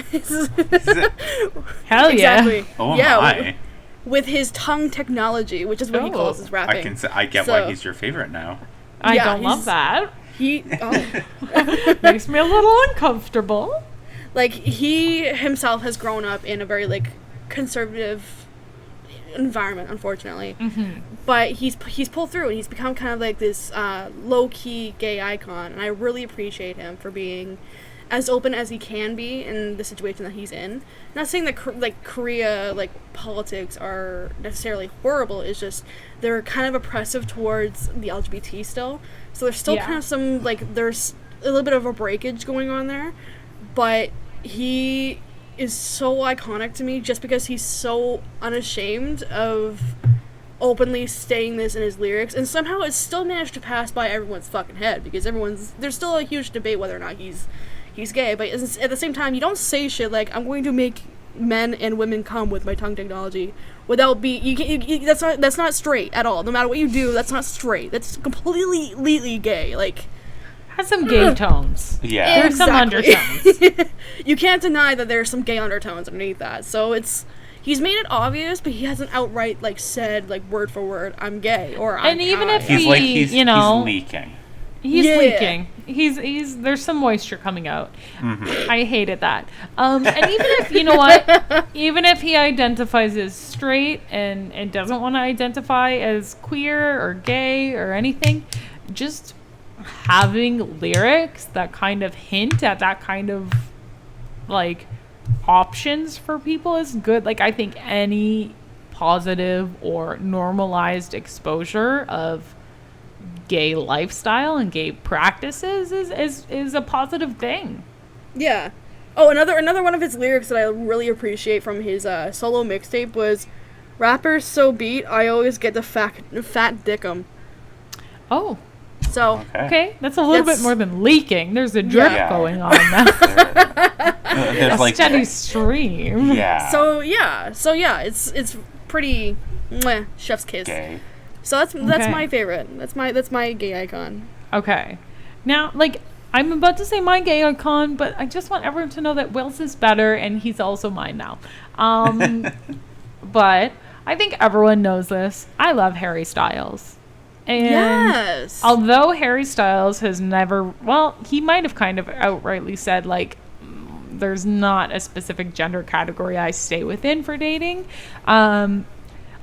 yeah. exactly. Oh yeah, my. with his tongue technology, which is what he calls his rapping. I get why he's your favorite now. I don't love that. Makes me a little uncomfortable. Like, he himself has grown up in a very, like, conservative environment, unfortunately. Mm-hmm. But he's pulled through, and he's become kind of like this low-key gay icon, and I really appreciate him for being as open as he can be in the situation that he's in. Not saying that Korea politics are necessarily horrible. It's just they're kind of oppressive towards the LGBT still. So there's still kind of some there's a little bit of a breakage going on there. But he is so iconic to me just because he's so unashamed of openly saying this in his lyrics, and somehow it's still managed to pass by everyone's fucking head because there's still a huge debate whether or not he's gay, but at the same time, you don't say shit like, I'm going to make men and women come with my tongue technology without that's not straight at all. No matter what you do, that's not straight. That's completely gay. Like, has some gay tones. Yeah. There's some undertones. You can't deny that there's some gay undertones underneath that. So he's made it obvious, but he hasn't outright said word for word, I'm gay or I'm And even bi. if He's he's leaking. He's leaking. He's there's some moisture coming out. Mm-hmm. I hated that. And even if, you know what, even if he identifies as straight and doesn't want to identify as queer or gay or anything, just having lyrics that kind of hint at that kind of options for people is good. I think any positive or normalized exposure of gay lifestyle and gay practices is a positive thing. Yeah. Oh, another one of his lyrics that I really appreciate from his solo mixtape was, "Rappers so beat, I always get the fat dickum." Oh. So okay, that's a little bit more than leaking. There's a drip going on now. There's a steady stream. Yeah. So it's pretty chef's kiss. Gay. So that's my favorite. That's my gay icon. Okay. Now, I'm about to say my gay icon, but I just want everyone to know that Will's is better, and he's also mine now. But I think everyone knows this. I love Harry Styles. And yes. Although Harry Styles has never, he might have kind of outrightly said, there's not a specific gender category I stay within for dating.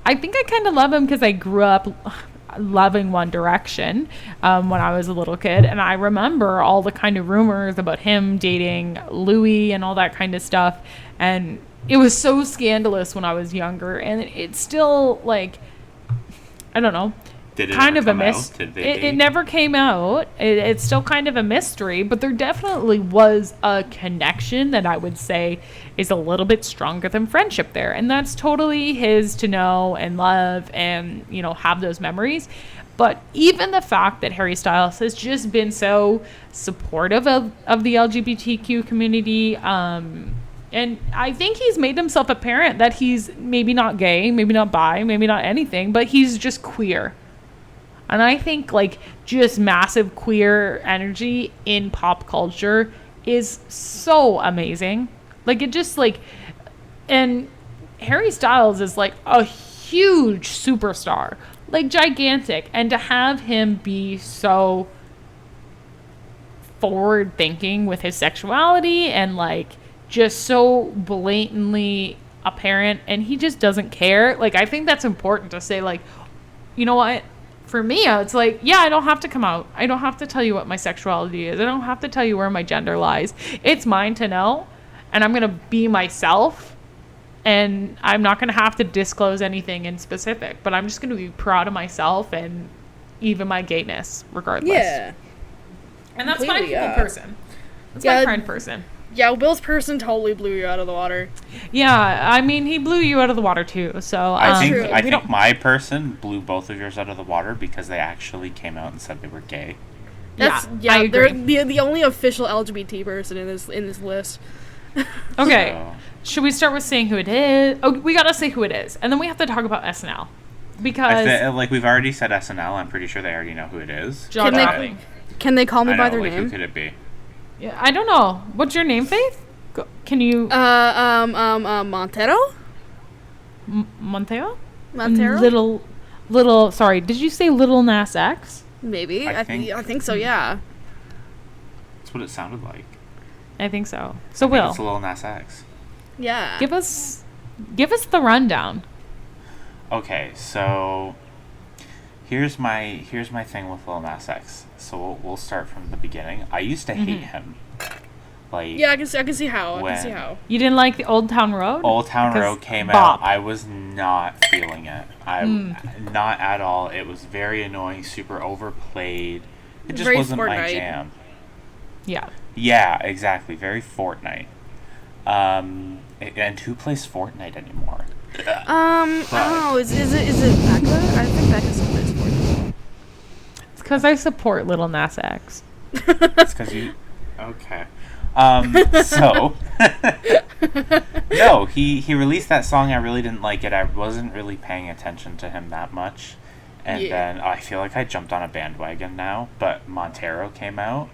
I think I kind of love him because I grew up loving One Direction when I was a little kid. And I remember all the kind of rumors about him dating Louis and all that kind of stuff. And it was so scandalous when I was younger. And it's still, I don't know. Did it kind ever of come a out? Did they date? It never came out. It's still kind of a mystery, but there definitely was a connection that I would say is a little bit stronger than friendship there, and that's totally his to know and love and have those memories. But even the fact that Harry Styles has just been so supportive of the LGBTQ community, and I think he's made himself apparent that he's maybe not gay, maybe not bi, maybe not anything, but he's just queer. And I think just massive queer energy in pop culture is so amazing. It just and Harry Styles is a huge superstar, like gigantic, and to have him be so forward thinking with his sexuality and like just so blatantly apparent, and he just doesn't care. Like, I think that's important to say, like, you know what? For me, it's like, yeah, I don't have to come out. I don't have to tell you what my sexuality is. I don't have to tell you where my gender lies. It's mine to know, and I'm going to be myself, and I'm not going to have to disclose anything in specific, but I'm just going to be proud of myself and even my gayness, regardless. Yeah. And that's my Completely, people person. That's Yeah. my friend person. Yeah, Will's person totally blew you out of the water. Yeah, I mean, he blew you out of the water too. So I true. think my person blew both of yours out of the water because they actually came out and said they were gay. That's I they're agree. the only official LGBT person in this list. Okay, So, should we start with saying who it is? Oh, we gotta say who it is, and then we have to talk about SNL because like we've already said SNL. I'm pretty sure they already know who it is. John Can they- Gottlieb. Can they call me I by know, their like, who name? could it be? Yeah, I don't know. What's your name, Faith? Can you Montero? Monteo? Montero? Little. Sorry, did you say Lil Nas X? Maybe. I I think- think so. Yeah. That's what it sounded like. I think so. So I think Will, it's Lil Nas X. Yeah. give us the rundown. Okay, so here's my thing with Lil Nas X. So we'll start from the beginning. I used to hate him. Like, Yeah, I can see how. I When? can see how. You didn't like the Old Town Road? Old Town Because Road came bop. out. I was not feeling it. Not at all. It was very annoying, super overplayed. It just Very wasn't my Fortnite. jam. Yeah. Yeah, exactly. Very Fortnite. And who plays Fortnite anymore? I don't know. Is it Becca? I think Becca still plays Fortnite. It's because I support Lil Nas X. It's because you. Okay. So. No, he released that song. I really didn't like it. I wasn't really paying attention to him that much. And Yeah. then I feel like I jumped on a bandwagon now. But Montero came out.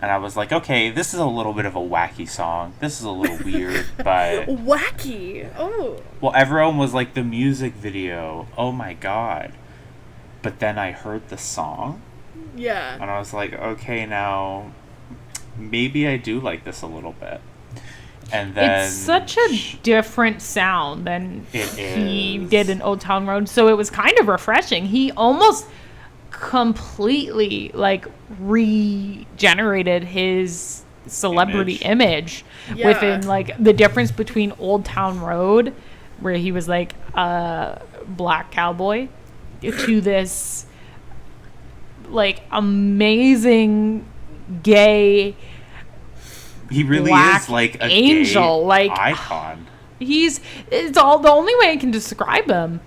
And I was like, okay, this is a little bit of a wacky song. This is a little weird, but... Wacky. Oh. Well, everyone was like, the music video, oh my god. But then I heard the song, Yeah. and I was like, okay, now, maybe I do like this a little bit. And then... It's such a different sound than It he is. did in Old Town Road, so it was kind of refreshing. He almost completely, like, regenerated his celebrity image Yeah. within, like, the difference between Old Town Road, where he was, like, a black cowboy, to this, like, amazing gay... He really black is like a angel, gay like- icon. It's all the only way I can describe him.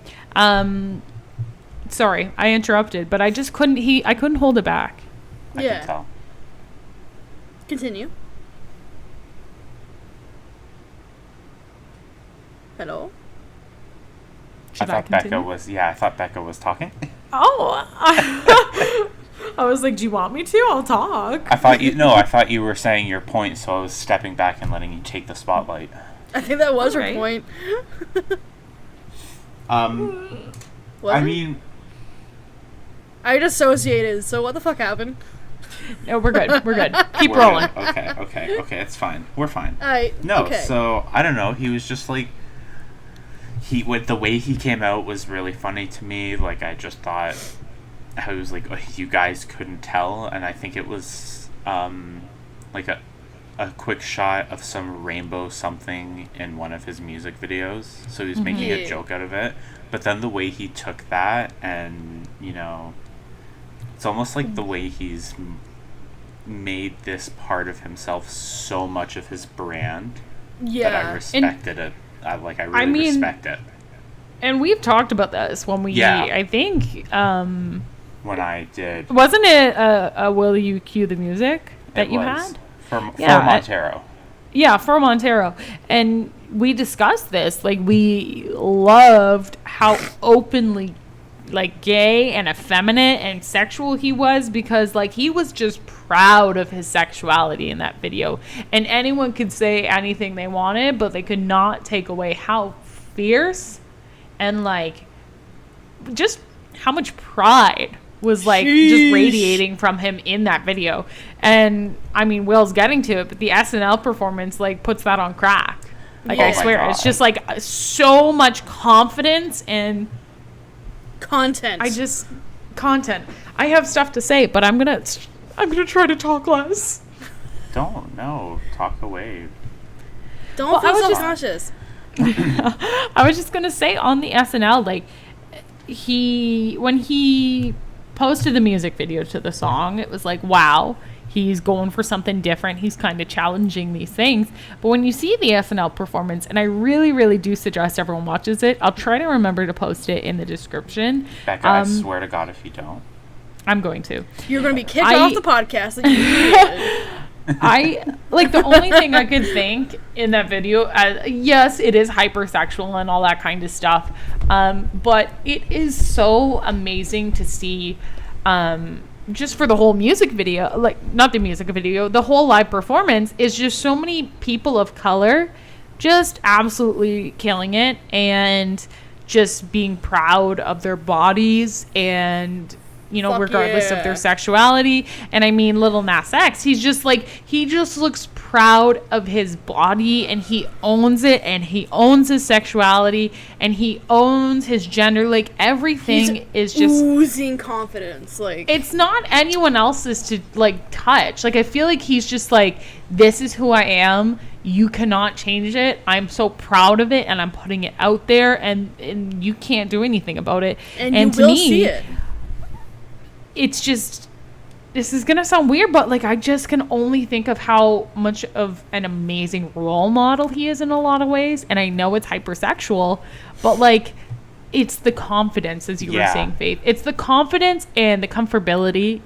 Sorry, I interrupted, but I just couldn't I couldn't hold it back. I Yeah. can tell. Continue. Hello. Should I thought Becca continue? was talking. Oh, I was like, do you want me to? I'll talk. I thought you were saying your point, so I was stepping back and letting you take the spotlight. I think that was Alright. her point. What? I mean, I dissociated. So what the fuck happened? No, we're good. We're good. Keep we're rolling. good. Okay, it's fine. We're fine. No. Okay. So I don't know. He was just like with the way he came out was really funny to me. Like, I just thought I was like, oh, you guys couldn't tell, and I think it was like a quick shot of some rainbow something in one of his music videos. So he was making a Yeah. joke out of it. But then the way he took that, and it's almost like the way he's made this part of himself so much of his brand Yeah. that I respected it. I really I mean, respect it. And we've talked about this when we, Yeah. I think, When I did, wasn't it a Will You Cue the Music that it you was had? for Yeah, Montero. Yeah, for Montero. And we discussed this. Like, we loved how openly, like, gay and effeminate and sexual he was, because, like, he was just proud of his sexuality in that video. And anyone could say anything they wanted, but they could not take away how fierce and, like, just how much pride was like just radiating from him in that video. And I mean, Will's getting to it, but the SNL performance like puts that on crack. Like, I swear, it's just like so much confidence and content. Content. I have stuff to say, but I'm gonna try to talk less. No, talk away. Don't feel so cautious. I was just gonna say on the SNL, like when he posted the music video to the song, it was like, wow, he's going for something different. He's kind of challenging these things. But when you see the SNL performance, and I really, really do suggest everyone watches it, I'll try to remember to post it in the description. Becca, I swear to God, if you don't, I'm going to. You're going to be kicked off the podcast. Like you the only thing I could think in that video, yes, it is hypersexual and all that kind of stuff, but it is so amazing to see, just for the whole music video, like not the music video, the whole live performance is just so many people of color just absolutely killing it and just being proud of their bodies and regardless of their sexuality. And I mean, Lil Nas X, he just looks proud of his body, and he owns it, and he owns his sexuality, and he owns his gender. Like, everything is just oozing confidence. Like, it's not anyone else's to like touch. Like, I feel like he's just like, this is who I am. You cannot change it. I'm so proud of it, and I'm putting it out there, and you can't do anything about it. And you will see it. It's just, this is gonna sound weird, but like I just can only think of how much of an amazing role model he is in a lot of ways. And I know it's hypersexual, but like it's the confidence, as you were saying, Faith. It's the confidence and the comfortability.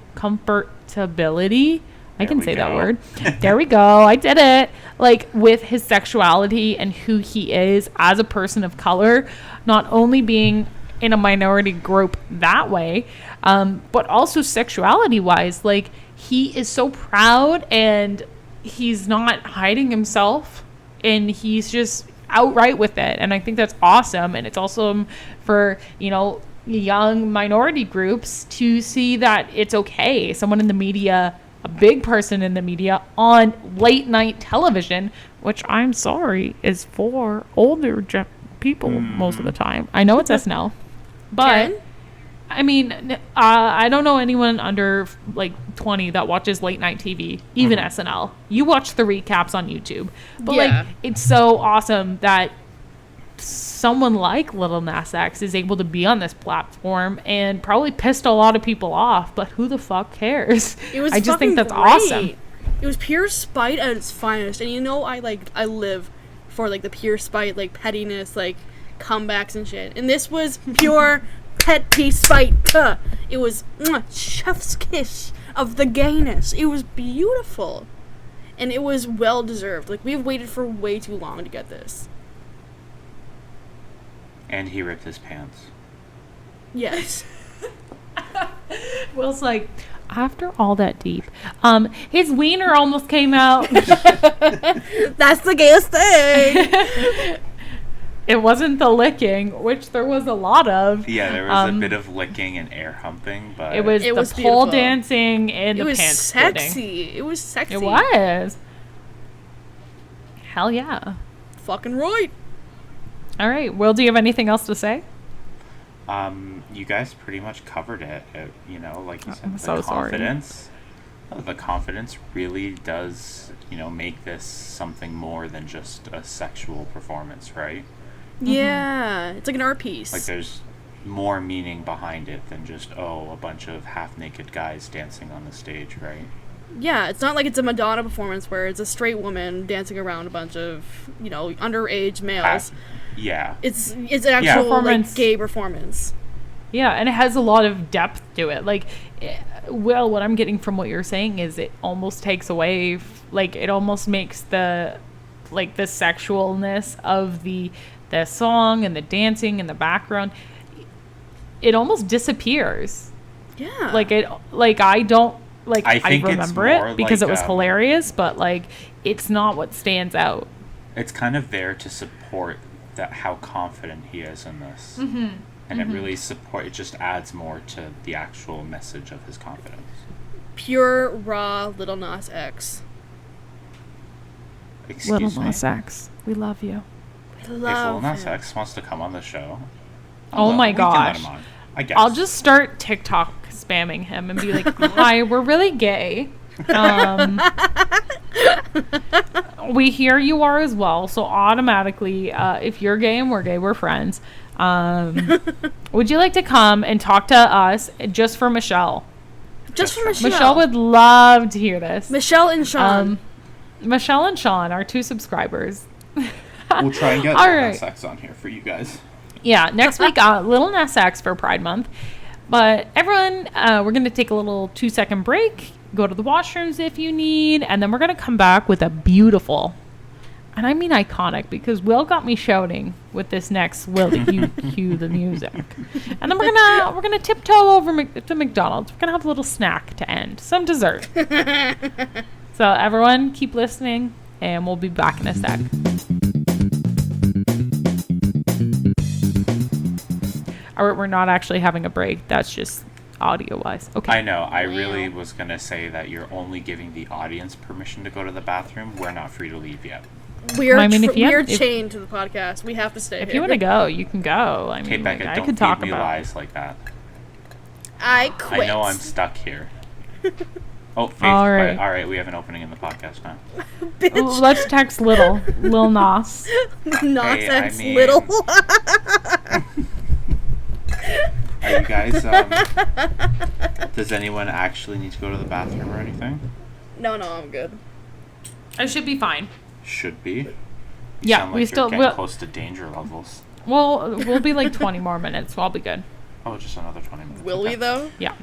I can say that word. There we go. I did it. Like, with his sexuality and who he is as a person of color, not only being in a minority group that way, but also sexuality wise, like, he is so proud and he's not hiding himself, and he's just outright with it. And I think that's awesome. And it's awesome for, young minority groups to see that it's okay. Someone in the media, a big person in the media on late night television, which I'm sorry is for older people most of the time. I know it's SNL. But, I mean, I don't know anyone under, 20 that watches late night TV, even SNL. You watch the recaps on YouTube. But, it's so awesome that someone like Lil Nas X is able to be on this platform and probably pissed a lot of people off, but who the fuck cares? I just think that's awesome. It was pure spite at its finest. And I live for, the pure spite, pettiness, comebacks and shit, and this was pure petty spite. It was chef's kiss of the gayness. It was beautiful, and it was well deserved. We've waited for way too long to get this. And he ripped his pants. Yes. Will's like, after all that deep, his wiener almost came out. That's the gayest thing. It wasn't the licking, which there was a lot of. Yeah, there was a bit of licking and air humping, but it was the pole dancing and the pants sexy. It was sexy. It was. Hell yeah. Fucking right. All right. Will, do you have anything else to say? You guys pretty much covered it. Like you said, I'm so confidence. Sorry. The confidence really does, make this something more than just a sexual performance, right? Yeah, it's like an art piece. Like, there's more meaning behind it than just, a bunch of half-naked guys dancing on the stage, right? Yeah, it's not like it's a Madonna performance where it's a straight woman dancing around a bunch of, underage males. Yeah. It's an actual, gay performance. Yeah, and it has a lot of depth to it. Well, what I'm getting from what you're saying is it almost takes away, it almost makes the sexualness of the song and the dancing and the background, it almost disappears. Yeah. I remember it because it was hilarious, but it's not what stands out. It's kind of there to support how confident he is in this. And it really it just adds more to the actual message of his confidence. Pure, raw Lil Nas X. Excuse Lil Nas X, we love you. If Lil Nas X wants to come on the show, oh my gosh, we can let him on, I guess. I'll just start TikTok spamming him and be like, "Hi, we're really gay. We hear you are as well, so automatically, if you're gay and we're gay, we're friends. Would you like to come and talk to us just for Michelle? Just for Michelle. Michelle would love to hear this. Michelle and Sean. Michelle and Sean, our 2 subscribers. We'll try and get Lil Nas X on here for you guys. Yeah, next week, Lil Nas X for Pride Month. But everyone, we're going to take a little 2-second break, go to the washrooms if you need, and then we're going to come back with a beautiful, and I mean iconic, because Will got me shouting with this next Will you cue the music. And then we're gonna tiptoe over to McDonald's. We're gonna have a little snack to end, some dessert. So everyone, keep listening, and we'll be back in a sec. All right, we're not actually having a break. That's just audio-wise. Okay. I know. I really was going to say that you're only giving the audience permission to go to the bathroom. We're not free to leave yet. We're chained to the podcast. We have to stay If here. you want to go, you can go. I mean, Okay, Becca, I don't could talk feed me about lies like that. I quit. I know I'm stuck here. Oh, Faith. All right. All right, we have an opening in the podcast now. Bitch. Let's text Lil Nas. Nonsense, little. Are you guys, does anyone actually need to go to the bathroom or anything? No, I'm good. I should be fine. Should be. Yeah, sound like we still getting close to danger levels. Well, we'll be like 20 more minutes, so I'll be good. Oh, just another 20 minutes. Will we though? Yeah.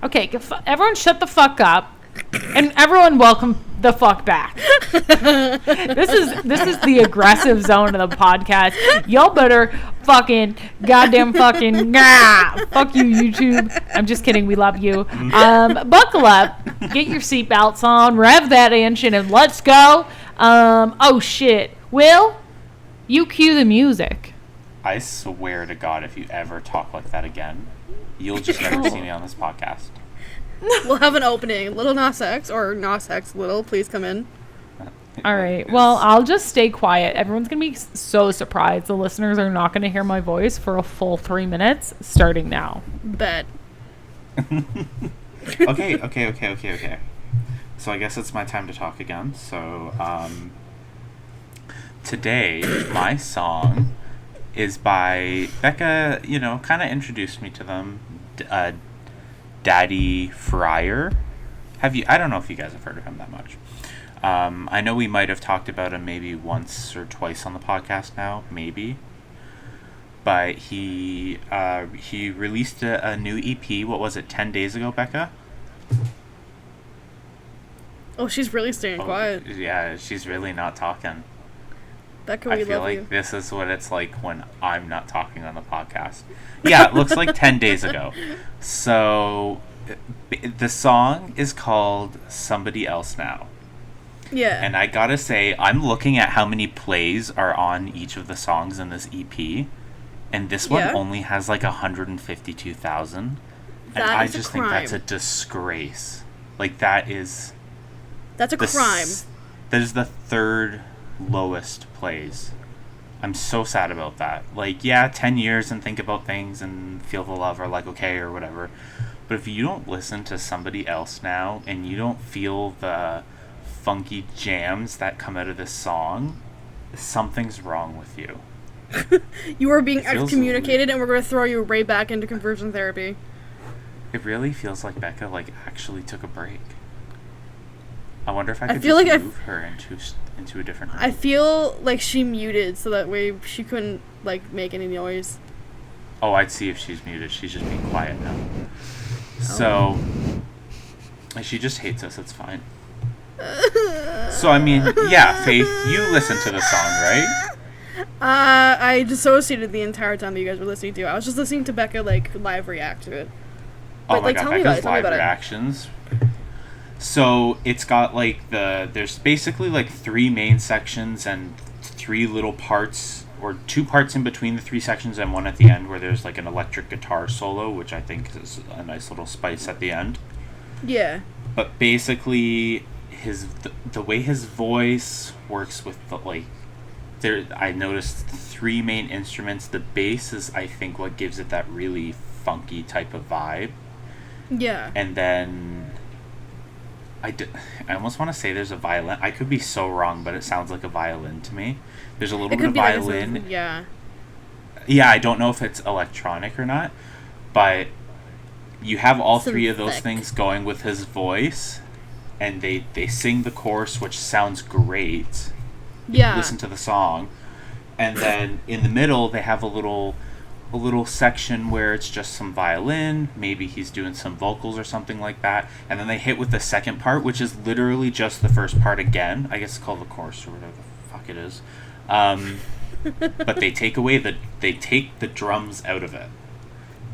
Okay, everyone shut the fuck up. And everyone welcome the fuck back. This is the aggressive zone of the podcast. Y'all better fucking goddamn fucking fuck you, YouTube. I'm just kidding, we love you. Buckle up, get your seatbelts on, rev that engine, and let's go. Oh shit. Will, you cue the music. I swear to God, if you ever talk like that again, you'll just never see me on this podcast. We'll have an opening. Lil Nas X or Nas X Little, please come in. All right. Well, I'll just stay quiet. Everyone's going to be so surprised. The listeners are not going to hear my voice for a full 3 minutes starting now. Bet. Okay. So I guess it's my time to talk again. So today, my song is by Becca, kind of introduced me to them. Daddy Fryer. I don't know if you guys have heard of him that much. I know we might have talked about him maybe once or twice on the podcast now, maybe. But he released a new EP, what was it, 10 days ago, Becca? Oh, she's really staying quiet. Yeah, she's really not talking. Becca, we love you. I feel like this is what it's like when I'm not talking on the podcast. Yeah, it looks like 10 days ago. So, the song is called Somebody Else Now. Yeah. And I gotta say, I'm looking at how many plays are on each of the songs in this EP, and this one only has like 152,000. And I just think that's a disgrace. Like, that's a crime. That is the third lowest plays. I'm so sad about that. Like, yeah, 10 years and think about things and feel the love, or like, okay, or whatever. But if you don't listen to Somebody Else Now and you don't feel the funky jams that come out of this song, something's wrong with you. You are being excommunicated, and we're going to throw you right back into conversion therapy. It really feels like Becca actually took a break. I wonder if I could move her into a different room. I feel like she muted so that way she couldn't make any noise. Oh, I'd see if she's muted. She's just being quiet now. So she just hates us. It's fine. So I mean, yeah, Faith, you listen to the song, right? I dissociated the entire time that you guys were listening to. I was just listening to Becca live react to it. Oh my God, Becca's live reactions. So it's got there's basically 3 main sections and 3 little parts or 2 parts in between the 3 sections and 1 at the end where there's like an electric guitar solo, which I think is a nice little spice at the end. Yeah. But basically, the way his voice works with the, like, I noticed 3 main instruments. The bass is, I think, what gives it that really funky type of vibe. Yeah. And then I almost want to say there's a violin. I could be so wrong, but it sounds like a violin to me. There's a little bit of violin. Like yeah. Yeah, I don't know if it's electronic or not, but you have all 3 of those things going with his voice, and they sing the chorus, which sounds great. Yeah. Listen to the song, and then in the middle they have a little section where it's just some violin, maybe he's doing some vocals or something like that, and then they hit with the second part, which is literally just the first part again. I guess it's called the chorus or whatever the fuck it is. But they take the drums out of it,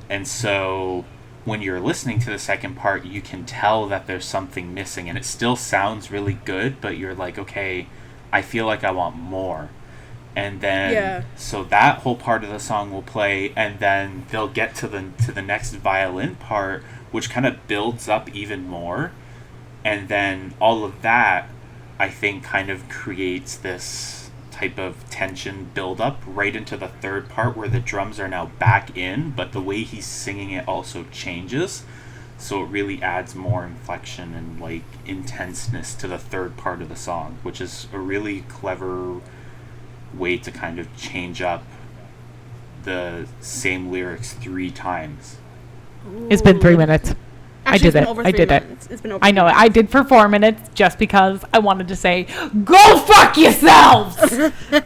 and so when you're listening to the second part, you can tell that there's something missing, and it still sounds really good, but you're like, okay, I feel like I want more. And then, so that whole part of the song will play, and then they'll get to the next violin part, which kind of builds up even more. And then all of that, I think, kind of creates this type of tension build-up right into the third part, where the drums are now back in, but the way he's singing it also changes. So it really adds more inflection and, like, intenseness to the third part of the song, which is a really clever way to kind of change up the same lyrics 3 times. It's been 3 minutes. Actually, I did it. It's been over. I know it. I did for 4 minutes just because I wanted to say, go fuck yourselves!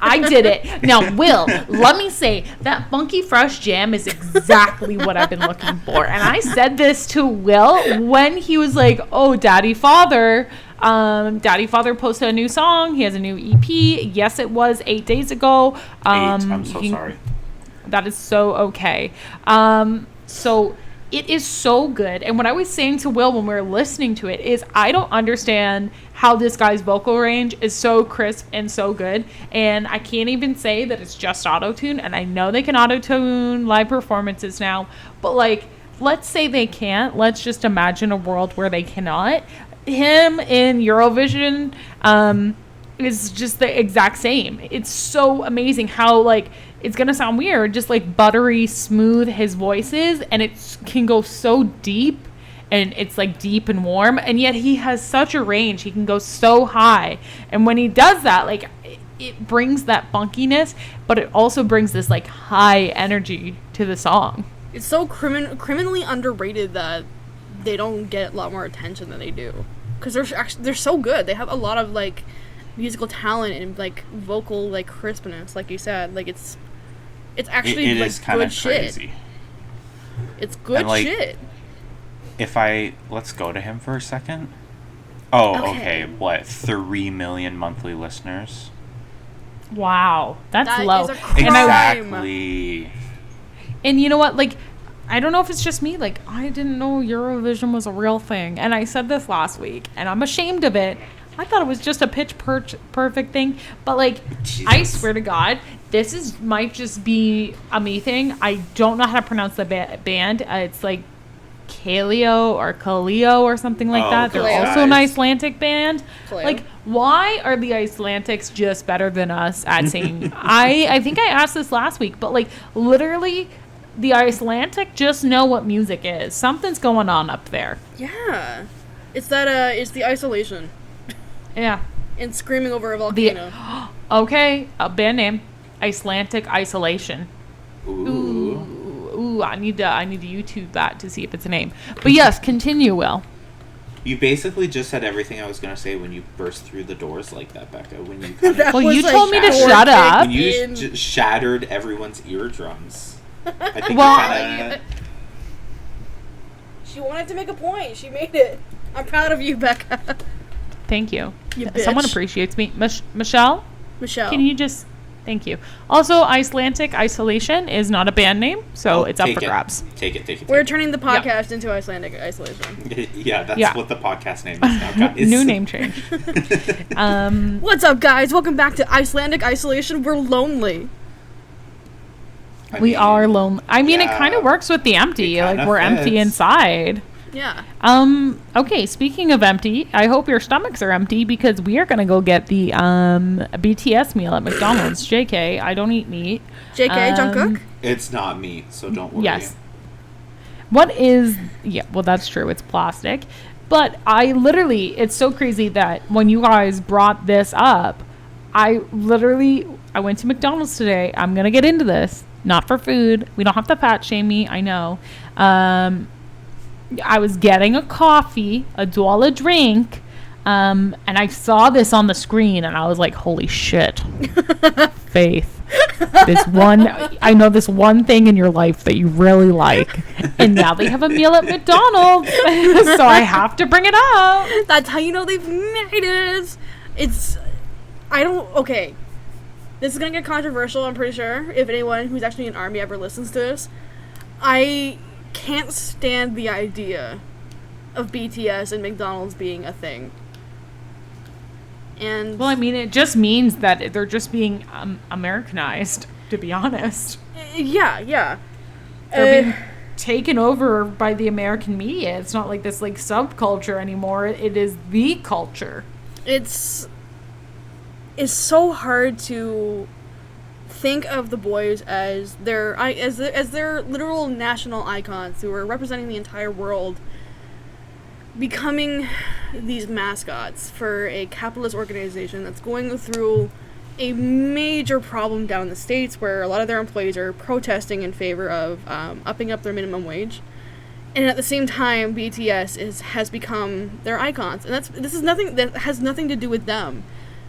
I did it. Now, Will, let me say, that funky fresh jam is exactly what I've been looking for. And I said this to Will when he was like, oh, Daddy Father posted a new song. He has a new EP. Yes, it was 8 days ago. 8. I'm so sorry. That is so okay. So it is so good. And what I was saying to Will when we were listening to it is I don't understand how this guy's vocal range is so crisp and so good. And I can't even say that it's just auto-tune. And I know they can auto-tune live performances now. But, like, let's say they can't. Let's just imagine a world where they cannot. Him in Eurovision is just the exact same. It's so amazing how, like, it's gonna sound weird, just like buttery smooth his voice is, and it can go so deep, and it's like deep and warm, and yet he has such a range. He can go so high, and when he does that, like, it brings that funkiness, but it also brings this like high energy to the song. It's so criminally underrated that they don't get a lot more attention than they do, because they're so good. They have a lot of, like, musical talent and, like, vocal, like, crispness, like you said. Like, it's actually it like is kind good of shit. crazy. It's good, like, shit. Let's go to him for a second. Oh, okay. What, 3 million monthly listeners? Wow, that's that low. Is a crime. Exactly. And you know what? Like, I don't know if it's just me. Like, I didn't know Eurovision was a real thing, and I said this last week, and I'm ashamed of it. I thought it was just a pitch perfect thing, but, like, Jesus. I swear to God, might just be a me thing. I don't know how to pronounce the band. It's like Kaleo or something like that. They're also an Icelandic band. Kaleo. Like, why are the Icelandics just better than us at singing? I think I asked this last week, but, like, literally, the Icelandic just know what music is. Something's going on up there. Yeah, it's that. It's the isolation. Yeah. And screaming over a volcano. Okay, a band name, Icelandic Isolation. Ooh, I need to YouTube that to see if it's a name. But yes, continue, Will. You basically just said everything I was going to say when you burst through the doors like that, Becca. When you well, you told me to shut up. When you shattered everyone's eardrums. I think she wanted to make a point. She made it. I'm proud of you, Becca. Thank you. Bitch. Someone appreciates me. Michelle? Can you just... Thank you. Also, Icelandic Isolation is not a band name, so it's up for grabs. Take it. We're turning the podcast into Icelandic Isolation. Yeah, that's what the podcast name is now, guys. New name change. What's up, guys? Welcome back to Icelandic Isolation. We're lonely. We are lonely. I mean, it kind of works with the empty. Like, we're empty inside. Yeah. Okay, speaking of empty, I hope your stomachs are empty because we are going to go get the BTS meal at McDonald's. JK, I don't eat meat. JK, Jungkook? It's not meat, so don't worry. Yes. What is... Yeah, well, that's true. It's plastic. But I literally... It's so crazy that when you guys brought this up, I went to McDonald's today. I'm going to get into this. Not for food. We don't have to fat shame me. I know. I was getting a coffee, a $1 drink, and I saw this on the screen, and I was like, holy shit. Faith. I know this one thing in your life that you really like, and now they have a meal at McDonald's, so I have to bring it up. That's how you know they've made it. Okay. This is going to get controversial, I'm pretty sure, if anyone who's actually in Army ever listens to this. I can't stand the idea of BTS and McDonald's being a thing. And well, I mean, it just means that they're just being Americanized, to be honest. Yeah. They're being taken over by the American media. It's not like this like subculture anymore. It is the culture. It's so hard to think of the boys as their literal national icons who are representing the entire world, becoming these mascots for a capitalist organization that's going through a major problem down in the States where a lot of their employees are protesting in favor of upping up their minimum wage. And at the same time, BTS has become their icons. And this is nothing that has nothing to do with them.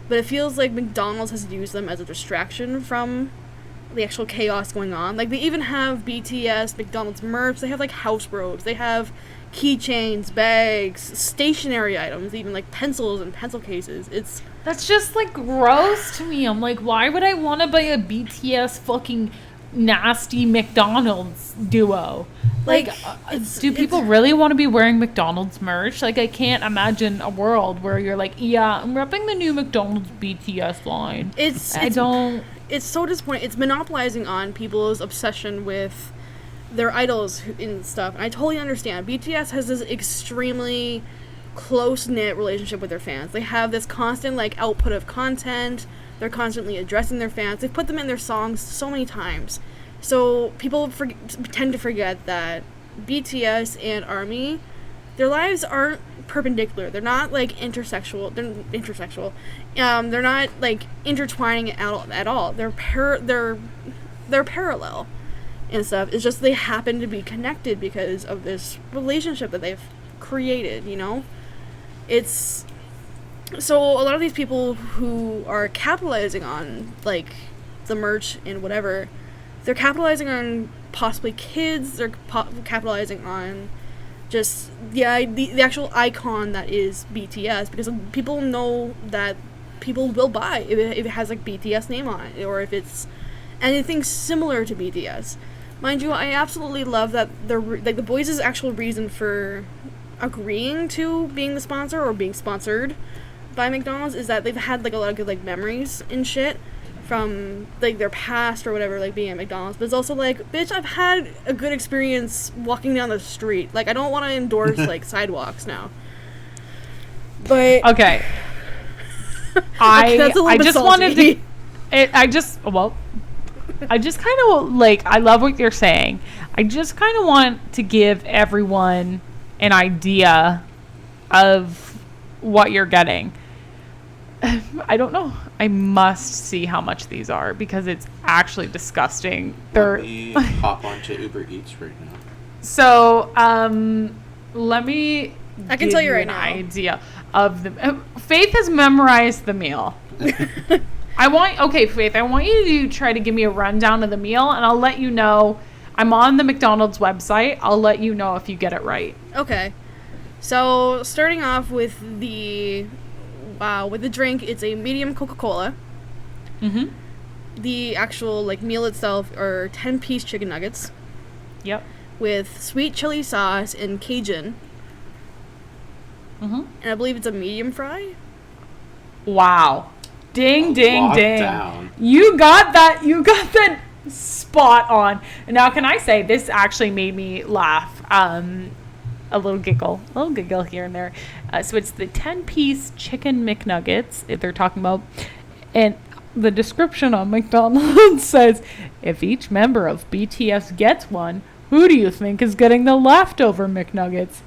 But it feels like McDonald's has used them as a distraction from the actual chaos going on. Like, they even have BTS, McDonald's merch. They have, like, house robes. They have keychains, bags, stationery items, even, like, pencils and pencil cases. That's just, like, gross to me. I'm like, why would I want to buy a BTS fucking nasty McDonald's duo? Do people really want to be wearing McDonald's merch? Like, I can't imagine a world where you're like, yeah, I'm repping the new McDonald's BTS line. It's so disappointing. It's monopolizing on people's obsession with their idols and stuff. And I totally understand. BTS has this extremely close-knit relationship with their fans. They have this constant, like, output of content. They're constantly addressing their fans. They've put them in their songs so many times. So people tend to forget that BTS and ARMY, their lives aren't perpendicular. They're not, like, intersexual. They're not, like, intertwining at all. They're parallel and stuff. It's just they happen to be connected because of this relationship that they've created, you know? So a lot of these people who are capitalizing on, like, the merch and whatever, they're capitalizing on possibly kids. They're capitalizing on just the actual icon that is BTS, because people know that people will buy if it has, like, BTS name on it, or if it's anything similar to BTS. Mind you, I absolutely love that the boys' actual reason for agreeing to being the sponsor or being sponsored by McDonald's is that they've had, like, a lot of good, like, memories and shit from, like, their past or whatever, like, being at McDonald's. But it's also like, bitch, I've had a good experience walking down the street. Like, I don't want to endorse, like, sidewalks now. But okay. I just kind of, like, I love what you're saying. I just kind of want to give everyone an idea of what you're getting. I don't know. I must see how much these are because it's actually disgusting. Let me hop onto Uber Eats right now. So, let me. I can tell you right now. Idea of the. Faith has memorized the meal. Faith, I want you to try to give me a rundown of the meal, and I'll let you know. I'm on the McDonald's website. I'll let you know if you get it right. Okay. So, starting off with the drink, it's a medium Coca-Cola. Mm-hmm. The actual, like, meal itself are 10-piece chicken nuggets. Yep. With sweet chili sauce and Cajun. Mm-hmm. And I believe it's a medium fry. Wow. Ding, ding, ding. Down. You got that Spot on. Now, can I say this actually made me laugh? A little giggle here and there. So it's the 10-piece chicken McNuggets that they're talking about, and the description on McDonald's says, "If each member of BTS gets one, who do you think is getting the leftover McNuggets?"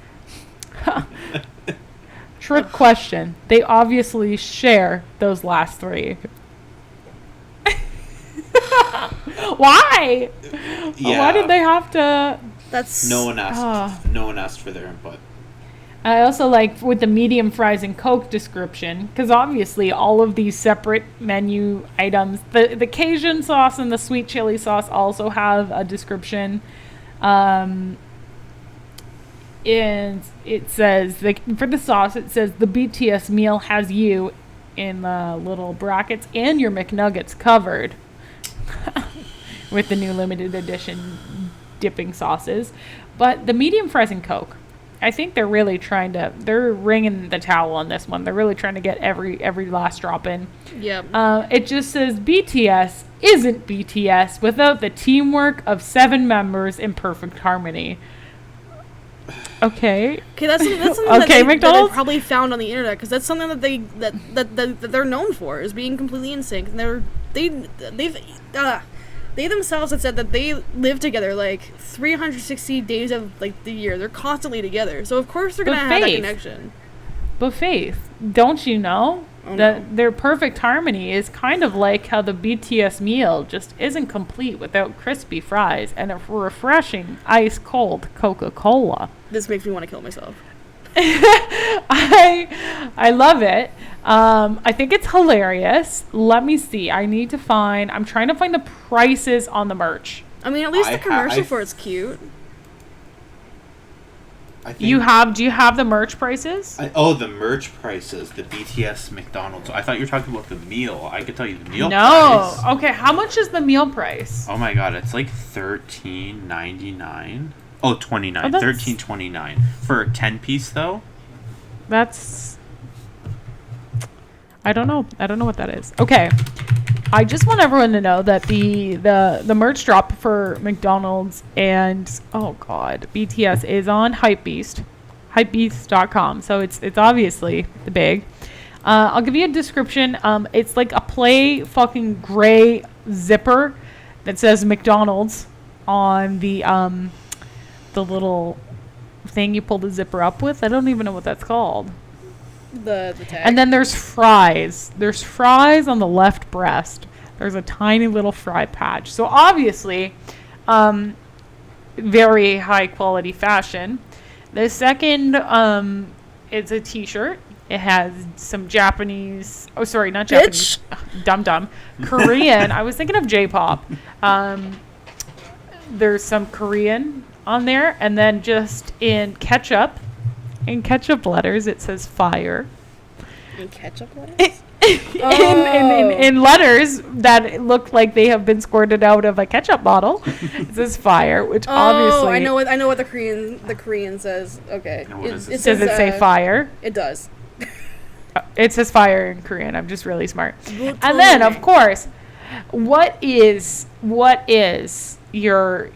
Trick question. They obviously share those last three. Why? Yeah. Why did they have to? That's No one asked. No one asked for their input. I also like with the medium fries and Coke description, because obviously all of these separate menu items, the Cajun sauce and the sweet chili sauce also have a description. And it says, for the sauce, it says the BTS meal has you in the little brackets and your McNuggets covered with the new limited edition dipping sauces. But the medium fries and Coke, I think they're really they're ringing the towel on this one. They're really trying to get every last drop in. Yep. It just says BTS isn't BTS without the teamwork of 7 members in perfect harmony. Okay. Okay, that's something okay, that McDonald's they probably found on the internet, because that's something that they're known for, is being completely in sync. And they themselves have said that they live together like 360 days of like the year. They're constantly together, so of course they're gonna have that connection. But Faith, don't you know that their perfect harmony is kind of like how the BTS meal just isn't complete without crispy fries and a refreshing ice cold Coca-Cola. This makes me want to kill myself. I love it. I think it's hilarious. Let me see. I'm trying to find the prices on the merch. I mean, at least the commercial for it's cute. Do you have the merch prices? The merch prices, the BTS McDonald's. I thought you were talking about the meal. I could tell you the meal price. No. Okay, how much is the meal price? Oh my god, it's like $13.99. Oh, $29. $13.29 for a 10-piece though. That's. I don't know what that is. Okay. I just want everyone to know that the merch drop for McDonald's and BTS is on hypebeast.com. So it's obviously the big. I'll give you a description. It's like a play fucking gray zipper that says McDonald's on the little thing you pull the zipper up with. I don't even know what that's called. The tag. And then there's fries. There's fries on the left breast. There's a tiny little fry patch. So obviously, very high quality fashion. The second, it's a t-shirt. It has some Japanese. Oh, sorry, not Japanese. Dumb. Korean. I was thinking of J-pop. There's some Korean on there, and then just in ketchup letters, it says fire. In ketchup letters? in letters that look like they have been squirted out of a ketchup bottle, it says fire, which obviously. I know what the Korean says. Okay. Does it say fire? It does. It says fire in Korean. I'm just really smart. And then, of course, what is your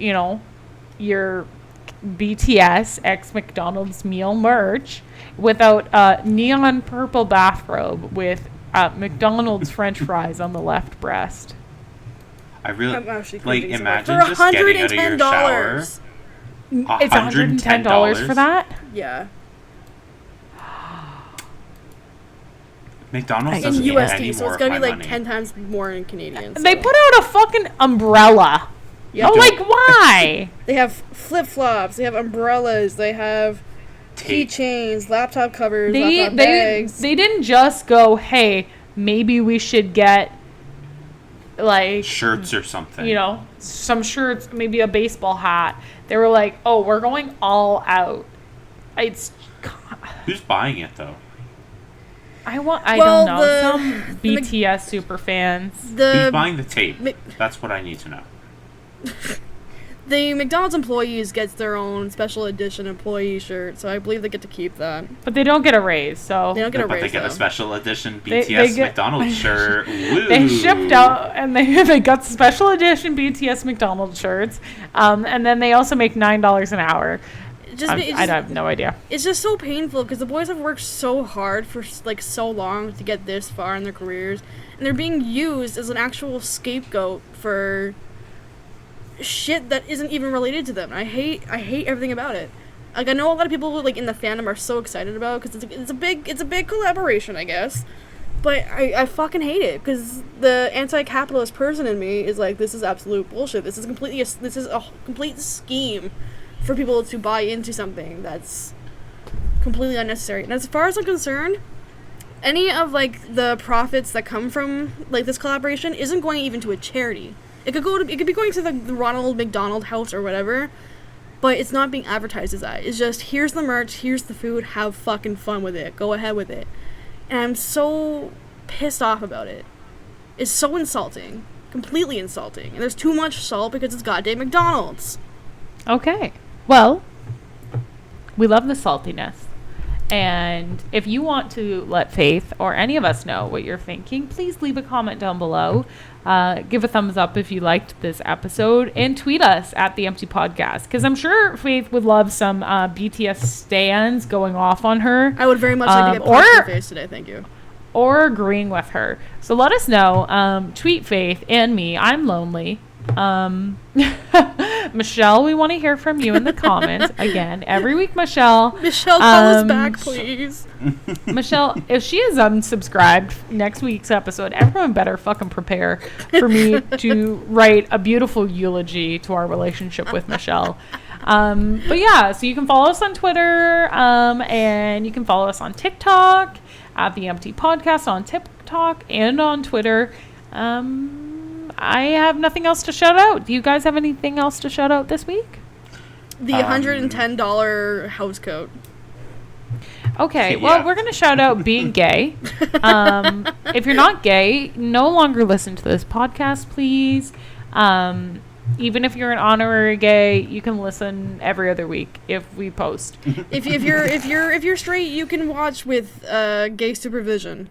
BTS X McDonald's meal merch without a neon purple bathrobe with McDonald's French fries on the left breast? I really imagine for just getting out of your shower. It's $110 for that? Yeah. McDonald's in doesn't USD, get any so more it's gonna of be my like money. 10 times more in Canadian. So. They put out a fucking umbrella. Yeah. I'm like, why? They have flip flops. They have umbrellas. They have keychains, laptop covers, laptop bags. They didn't just go, hey, maybe we should get like shirts or something. Some shirts, maybe a baseball hat. They were like, oh, we're going all out. Who's buying it though? I don't know. Some BTS super fans. Who's buying the tape? That's what I need to know. The McDonald's employees gets their own special edition employee shirt, so I believe they get to keep that. But they don't get a raise, so... They don't get a But raise, they get though. a special edition They BTS get- McDonald's shirt. Woo! They shipped out, and they got special edition BTS McDonald's shirts, and then they also make $9 an hour. I have no idea. It's just so painful because the boys have worked so hard for like so long to get this far in their careers, and they're being used as an actual scapegoat for shit that isn't even related to them. I hate everything about it. Like, I know a lot of people like in the fandom are so excited about it because it's a big collaboration, I guess. But I fucking hate it because the anti-capitalist person in me is like, this is absolute bullshit. This is a complete scheme for people to buy into something that's completely unnecessary. And as far as I'm concerned, any of like the profits that come from like this collaboration isn't going even to a charity. It could be going to the Ronald McDonald House or whatever, but it's not being advertised as that. It's just, here's the merch, here's the food, have fucking fun with it. Go ahead with it. And I'm so pissed off about it. It's so insulting. Completely insulting. And there's too much salt because it's goddamn McDonald's. Okay. Well, we love the saltiness. And if you want to let Faith or any of us know what you're thinking, please leave a comment down below. Give a thumbs up if you liked this episode, and tweet us at The Empty Podcast, because I'm sure Faith would love some BTS stans going off on her. I would very much like to get punched in the face today, thank you. Or agreeing with her. So let us know. Tweet Faith and me. I'm lonely. Michelle, we want to hear from you in the comments. Again, every week, Michelle. Michelle, call us back, please. Michelle, if she is unsubscribed next week's episode, everyone better fucking prepare for me to write a beautiful eulogy to our relationship with Michelle. But yeah, so you can follow us on Twitter, and you can follow us on TikTok at The Empty Podcast on TikTok and on Twitter. I have nothing else to shout out. Do you guys have anything else to shout out this week? The $110 house coat. Okay, Yeah. well, we're going to shout out being gay. If you're not gay, no longer listen to this podcast, please. Even if you're an honorary gay, you can listen every other week if we post. If you're straight, you can watch with gay supervision.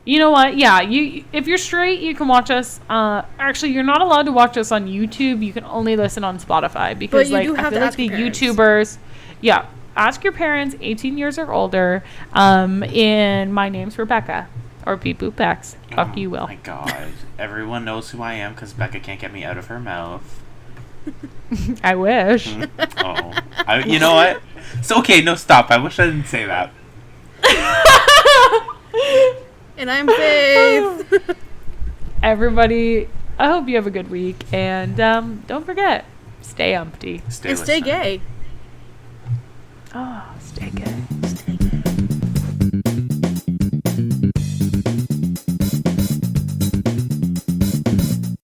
You know what? Yeah, if you're straight, you can watch us. Actually, you're not allowed to watch us on YouTube. You can only listen on Spotify because, But you like, do have I feel to like ask the your parents. YouTubers. Yeah, ask your parents, 18 years or older. And my name's Rebecca, or Beep Boop Bex. Fuck you, Will. Oh my god. Everyone knows who I am because Becca can't get me out of her mouth. I wish. Oh. You know what? So, okay, no, stop. I wish I didn't say that. And I'm Faith. Everybody, I hope you have a good week, and don't forget, stay empty. And stay gay. Oh, stay gay.